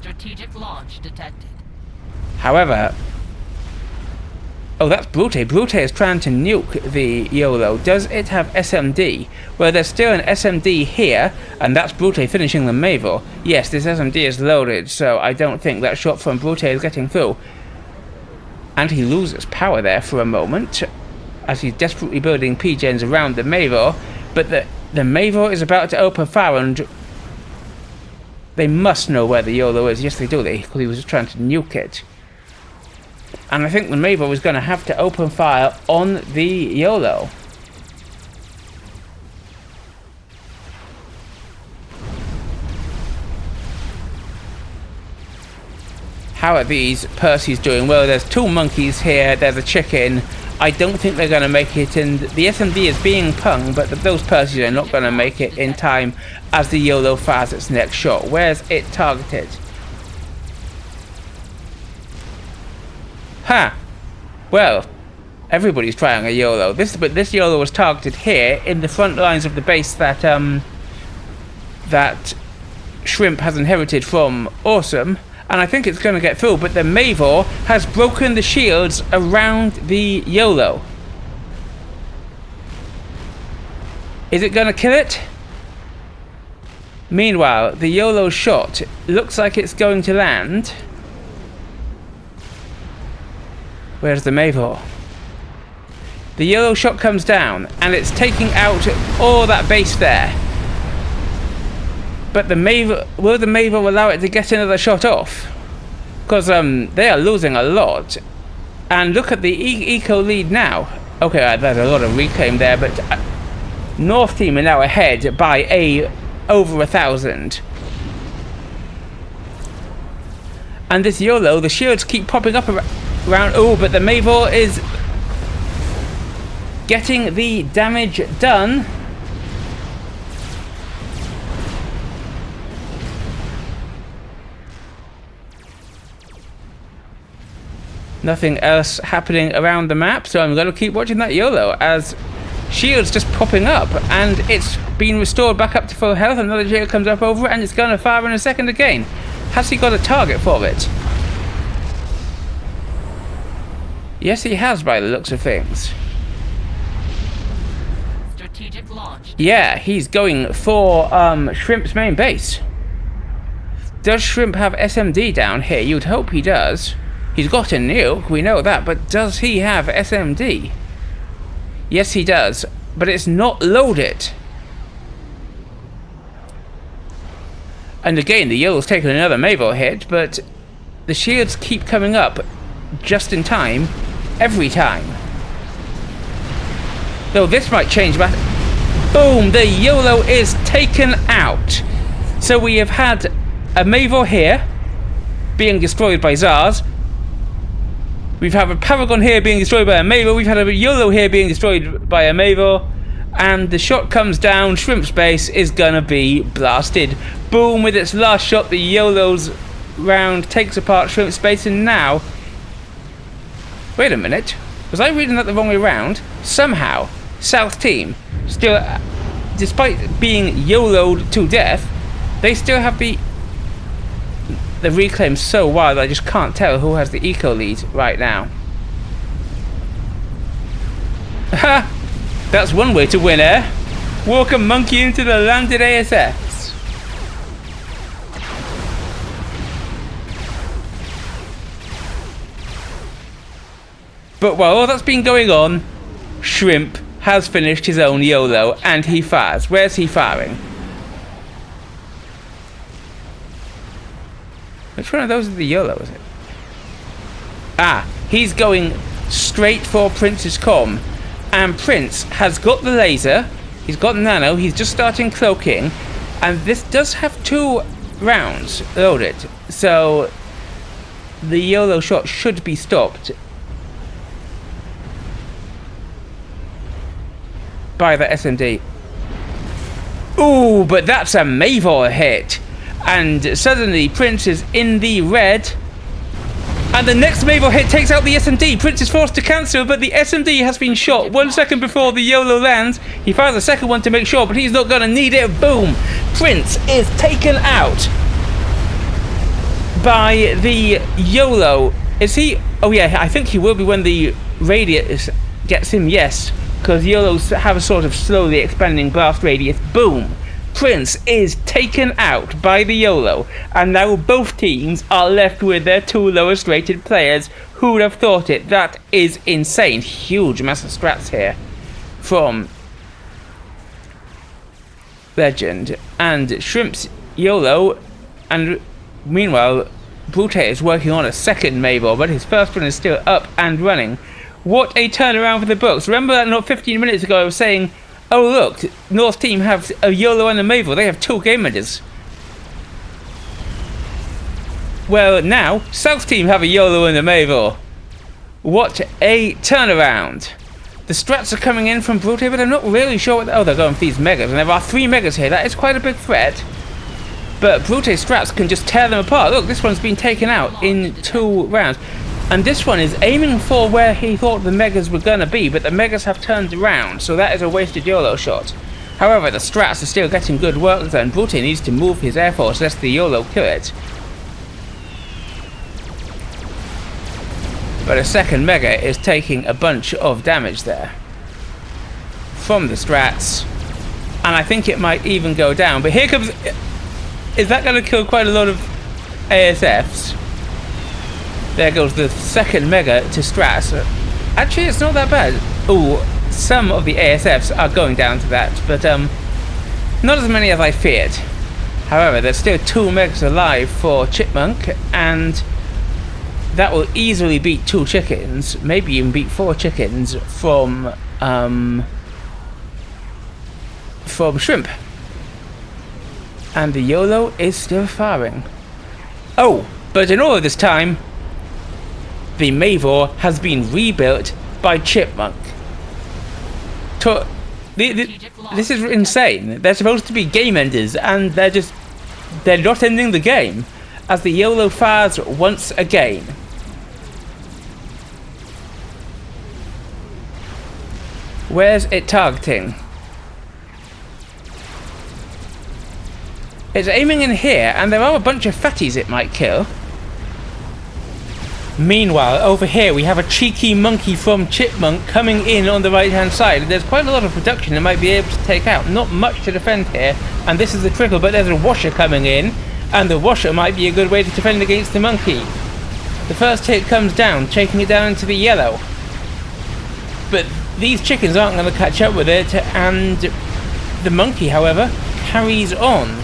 Strategic launch detected. However... Oh, that's Brute. Brute is trying to nuke the YOLO. Does it have SMD? Well, there's still an SMD here, and that's Brute finishing the Mavor. Yes, this SMD is loaded, so I don't think that shot from Brute is getting through. And he loses power there for a moment, as he's desperately building P-gens around the Mavor. But the Mavor is about to open fire, and they must know where the YOLO is. Yes, they do, because he was just trying to nuke it. And I think the Mavor is going to have to open fire on the YOLO. How are these Percys doing? Well, there's 2 monkeys here, there's a chicken. I don't think they're going to make it, and the SMD is being pung, but those Percys are not going to make it in time as the YOLO fires its next shot. Where's it targeted? Ha! Well, everybody's trying a YOLO. But this YOLO was targeted here in the front lines of the base that that Shrimp has inherited from Awesome. And I think it's going to get through, but the Mavor has broken the shields around the YOLO. Is it going to kill it? Meanwhile, the YOLO shot looks like it's going to land. Where's the Mavor? The YOLO shot comes down, and it's taking out all that base there. But the Mavor, will the Mavor allow it to get another shot off? Because they are losing a lot. And look at the eco lead now. Okay, there's a lot of reclaim there, but North team are now ahead by over 1,000. And this YOLO, the shields keep popping up around. Oh, but the Mavor is getting the damage done. Nothing else happening around the map, so I'm going to keep watching that YOLO as shield's just popping up, and it's been restored back up to full health. Another shield comes up over it, and it's going to fire in a second again. Has he got a target for it? Yes, he has, by the looks of things. Strategic launch. Yeah, he's going for Shrimp's main base. Does Shrimp have SMD down here? You'd hope he does. He's got a nuke, we know that, but does he have SMD? Yes, he does, but it's not loaded. And again, the YOLO's taken another Mavo hit, but the shields keep coming up just in time, every time. Though this might change, but boom, the YOLO is taken out. So we have had a Mavo here being destroyed by Zars. We've had a Paragon here being destroyed by a Mavo. We've had a YOLO here being destroyed by a Mavo. And the shot comes down. Shrimp's base is gonna be blasted. Boom, with its last shot, the YOLO's round takes apart Shrimp's base, and now... Wait a minute. Was I reading that the wrong way around? Somehow, South Team, still, despite being YOLO'd to death, they still have the reclaim so wild I just can't tell who has the eco lead right now. Ha! That's one way to win, eh? Walk a monkey into the landed ASFs. But while all that's been going on, Shrimp has finished his own YOLO and he fires. Where's he firing? Which one of those is the YOLO, is it? Ah, he's going straight for Prince's comm. And Prince has got the laser, he's got nano, he's just starting cloaking, and this does have 2 rounds loaded, so the YOLO shot should be stopped by the SMD. Ooh, but that's a Mavor hit! And suddenly Prince is in the red. And the next Mavor hit takes out the SMD. Prince is forced to cancel, but the SMD has been shot 1 second before the YOLO lands. He fires a second one to make sure, but he's not going to need it. Boom! Prince is taken out by the YOLO. Is he? Oh yeah, I think he will be when the radius gets him, yes. Because YOLOs have a sort of slowly expanding blast radius. Boom! Prince is taken out by the YOLO, and now both teams are left with their 2 lowest rated players. Who would have thought it? That is insane. Huge massive strats here from Legend. And Shrimp's YOLO, and meanwhile Brute is working on a second Mavor, but his first one is still up and running. What a turnaround for the books. Remember that not 15 minutes ago I was saying, oh look, North Team have a YOLO and a Mavor. They have 2 game enders. Well, now South Team have a YOLO and a Mavor. What a turnaround. The strats are coming in from Brute, but I'm not really sure what... Oh, they're going for these megas, and there are 3 megas here. That is quite a big threat. But Brute's strats can just tear them apart. Look, this one's been taken out in 2 rounds. And this one is aiming for where he thought the megas were going to be, but the megas have turned around, so that is a wasted YOLO shot. However, the strats are still getting good work done. Brute needs to move his air force lest the YOLO kill it. But a second mega is taking a bunch of damage there from the strats, and I think it might even go down. But here comes... Is that going to kill quite a lot of ASFs? There goes the second mega to strats. Actually, it's not that bad. Ooh, some of the ASFs are going down to that, but not as many as I feared. However, there's still 2 megas alive for Chipmunk, and that will easily beat 2 chickens, maybe even beat 4 chickens from Shrimp. And the YOLO is still firing. Oh, but in all of this time, the Mavor has been rebuilt by Chipmunk. This is insane. They're supposed to be game enders, and they're not ending the game as the YOLO fires once again. Where's it targeting? It's aiming in here, and there are a bunch of fatties it might kill. Meanwhile, over here we have a cheeky monkey from Chipmunk coming in on the right-hand side. There's quite a lot of production it might be able to take out. Not much to defend here, and this is the trickle, but there's a washer coming in, and the washer might be a good way to defend against the monkey. The first hit comes down, taking it down into the yellow. But these chickens aren't going to catch up with it, and the monkey, however, carries on.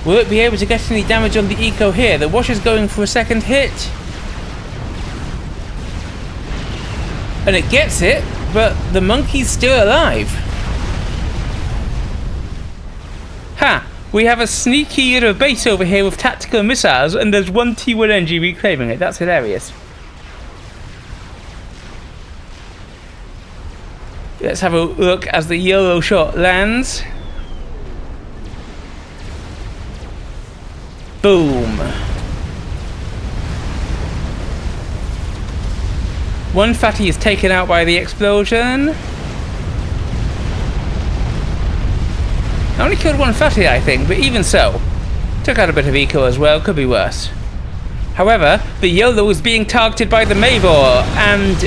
Will it be able to get any damage on the eco here? The washer's going for a second hit. And it gets it, but the monkey's still alive. Ha! We have a sneaky little base over here with tactical missiles, and there's one T1 NG reclaiming it. That's hilarious. Let's have a look as the yellow shot lands. Boom. One fatty is taken out by the explosion. I only killed one fatty, I think, but even so. Took out a bit of eco as well, could be worse. However, the yellow is being targeted by the Mavor, and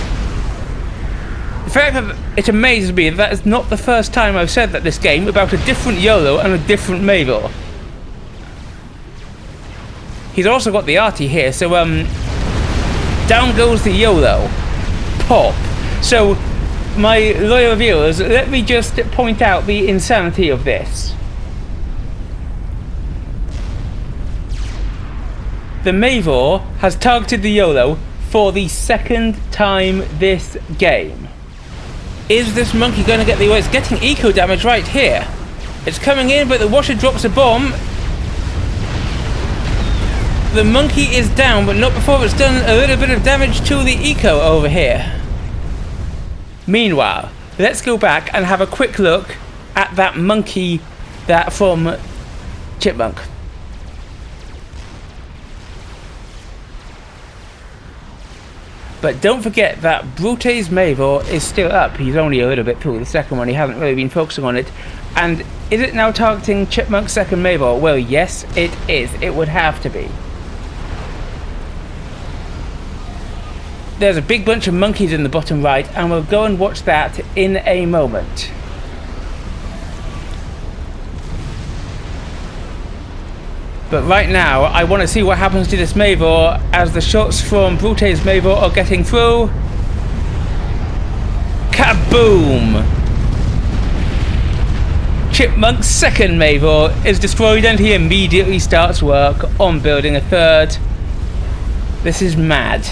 the fact that it amazes me that is not the first time I've said that this game about a different YOLO and a different Mavor. He's also got the arty here, so down goes the YOLO. Pop. So, my loyal viewers, let me just point out the insanity of this. The Mavor has targeted the YOLO for the second time this game. Is this monkey going to get the... Well, it's getting eco damage right here. It's coming in, but the washer drops a bomb. The monkey is down, but not before it's done a little bit of damage to the eco over here. Meanwhile, let's go back and have a quick look at that monkey that from Chipmunk. But don't forget that Brute's Mavor is still up. He's only a little bit through the second one. He hasn't really been focusing on it. And is it now targeting Chipmunk's second Mavor? Well, yes, it is. It would have to be. There's a big bunch of monkeys in the bottom right, and we'll go and watch that in a moment. But right now, I want to see what happens to this Mavor as the shots from Brute's Mavor are getting through. Kaboom! Chipmunk's second Mavor is destroyed, and he immediately starts work on building a third. This is mad.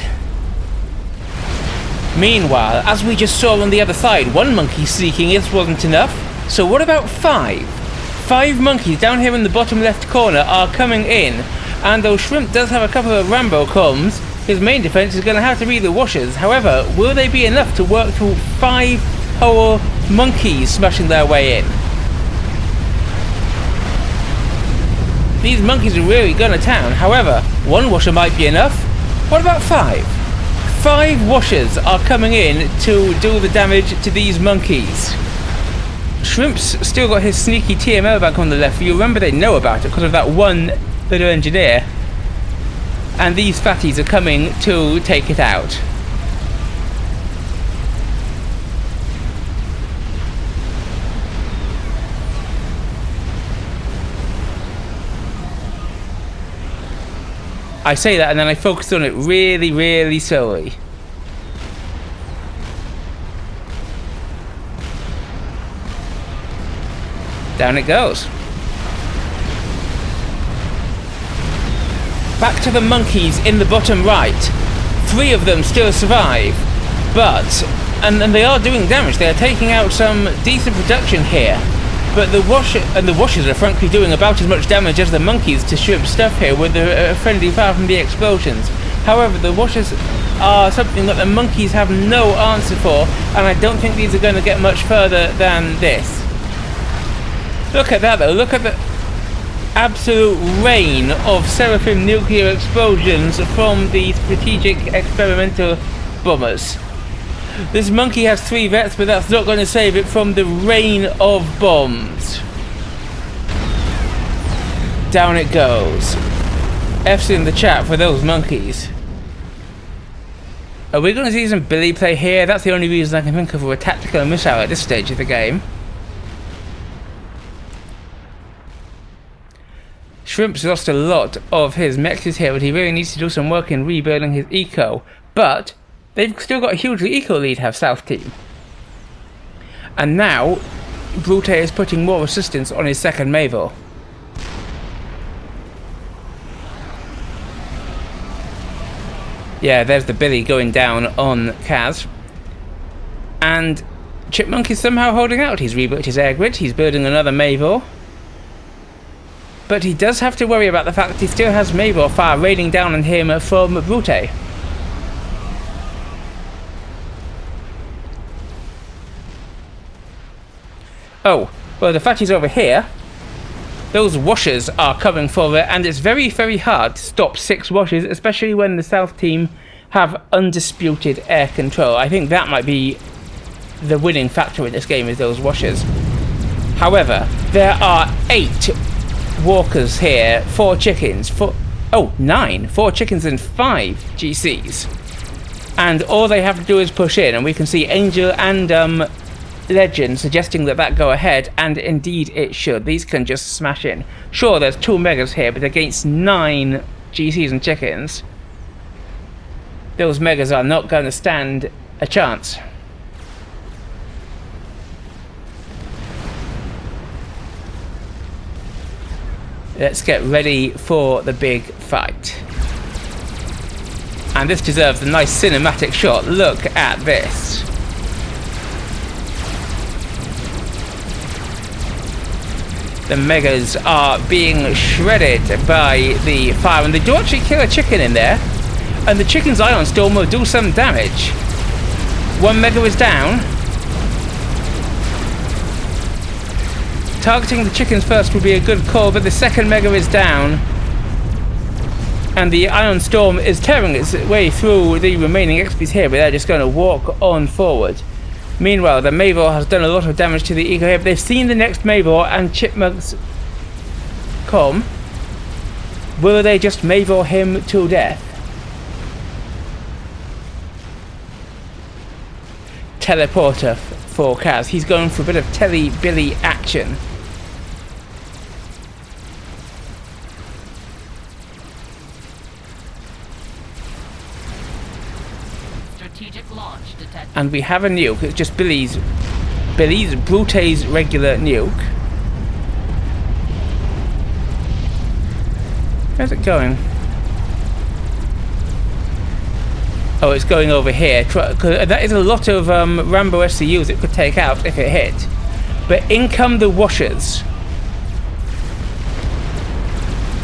Meanwhile, as we just saw on the other side, one monkey sneaking this wasn't enough. So what about 5? 5 monkeys down here in the bottom left corner are coming in. And though Shrimp does have a couple of Rambo comms, his main defense is going to have to be the washers. However, will they be enough to work through 5 whole monkeys smashing their way in? These monkeys are really going to town. However, 1 washer might be enough. What about 5? 5 washers are coming in to do the damage to these monkeys. Shrimp's still got his sneaky TML back on the left. You remember they know about it because of that one little engineer. And these fatties are coming to take it out. I say that and then I focus on it really, really slowly. Down it goes. Back to the monkeys in the bottom right. 3 of them still survive, but and they are doing damage. They are taking out some decent production here. But the washers are frankly doing about as much damage as the monkeys to Shrimp stuff here with the friendly fire from the explosions. However, the washers are something that the monkeys have no answer for, and I don't think these are going to get much further than this. Look at that though, look at the absolute rain of Seraphim nuclear explosions from the strategic experimental bombers. This monkey has 3 vets, but that's not going to save it from the rain of bombs. Down it goes. F's in the chat for those monkeys. Are we going to see some Billy play here? That's the only reason I can think of for a tactical missile at this stage of the game. Shrimp's lost a lot of his mexes here, but he really needs to do some work in rebuilding his eco. But they've still got a huge eco lead, have South Team. And now, Brute is putting more resistance on his second Mavor. Yeah, there's the Billy going down on Kaz. And Chipmunk is somehow holding out. He's rebuilt his air grid, he's building another Mavor. But he does have to worry about the fact that he still has Mavor fire raining down on him from Brute. Oh, well, the fact he's over here, those washers are coming for it, and it's very, very hard to stop 6 washers, especially when the South Team have undisputed air control. I think that might be the winning factor in this game, is those washers. However, there are 8 walkers here, 4 chickens, 9, 4 chickens and 5 GCs. And all they have to do is push in, and we can see Angel and Legend suggesting that go ahead, and indeed it should. These can just smash in. Sure, there's 2 megas here, but against 9 GCs and chickens, those megas are not going to stand a chance. Let's get ready for the big fight. And this deserves a nice cinematic shot. Look at this. The megas are being shredded by the fire, and they do actually kill a chicken in there, and the chicken's ion storm will do some damage. 1 mega is down. Targeting the chickens first would be a good call, but the second mega is down, and the ion storm is tearing its way through the remaining XPs here, but they're just going to walk on forward. Meanwhile, the Mavor has done a lot of damage to the eco here, but they've seen the next Mavor and Chipmunk's com. Will they just Mavor him to death? Teleporter for Kaz. He's going for a bit of Billy action. Strategic launch detected. And we have a nuke. It's just Brute's regular nuke. Where's it going? Oh, it's going over here. That is a lot of Rambo SCUs it could take out if it hit. But in come the washers.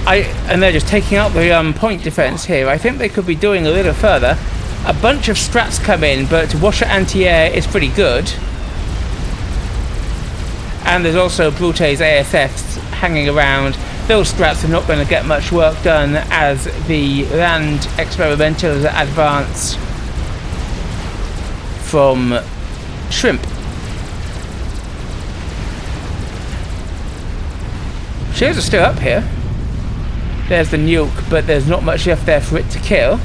And they're just taking out the point defense here. I think they could be doing a little further. A bunch of strats come in, but washer anti-air is pretty good. And there's also Brute's ASFs hanging around. Those strats are not going to get much work done as the land experimentals advance from Shrimp. Shields are still up here. There's the nuke, but there's not much left there for it to kill.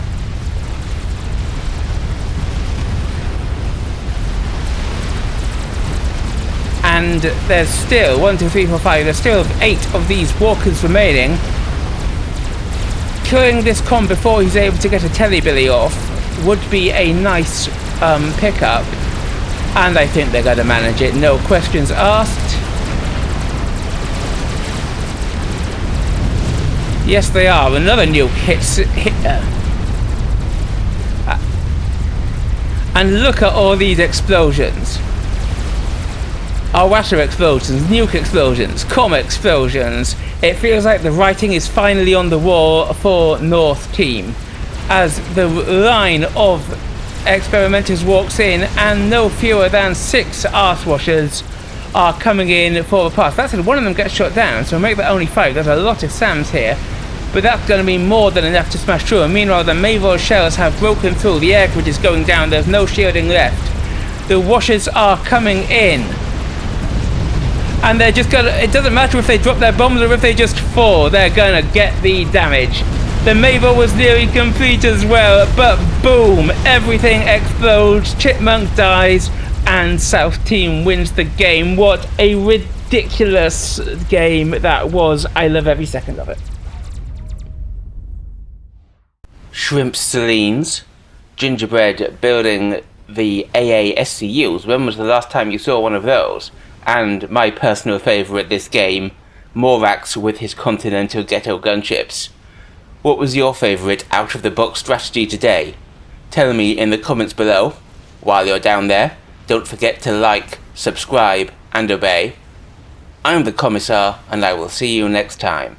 And there's still 1, 2, 3, 4, 5. There's still 8 of these walkers remaining. Killing this com before he's able to get a Telebilly off would be a nice pickup, and I think they're going to manage it. No questions asked. Yes, they are. Another nuke hits. And look at all these explosions. Washer explosions, nuke explosions, com explosions. It feels like the writing is finally on the wall for North Team, as the line of experimenters walks in, and no fewer than 6 arse washers are coming in for the pass. That's it, one of them gets shot down, so make that only 5. There's a lot of SAMs here, but that's going to be more than enough to smash through. And meanwhile, the Mavor shells have broken through. The air grid is going down. There's no shielding left. The washers are coming in. And they're just gonna, it doesn't matter if they drop their bombs or if they just fall, they're gonna get the damage. The Mabel was nearly complete as well, but boom, everything explodes, Chipmunk dies, and South Team wins the game. What a ridiculous game that was. I love every second of it. Shrimp Salines, Gingerbread building the AASCUs. When was the last time you saw one of those? And my personal favourite this game, Morax with his Continental Ghetto gunships. What was your favourite out-of-the-box strategy today? Tell me in the comments below. While you're down there, don't forget to like, subscribe and obey. I'm the Commissar, and I will see you next time.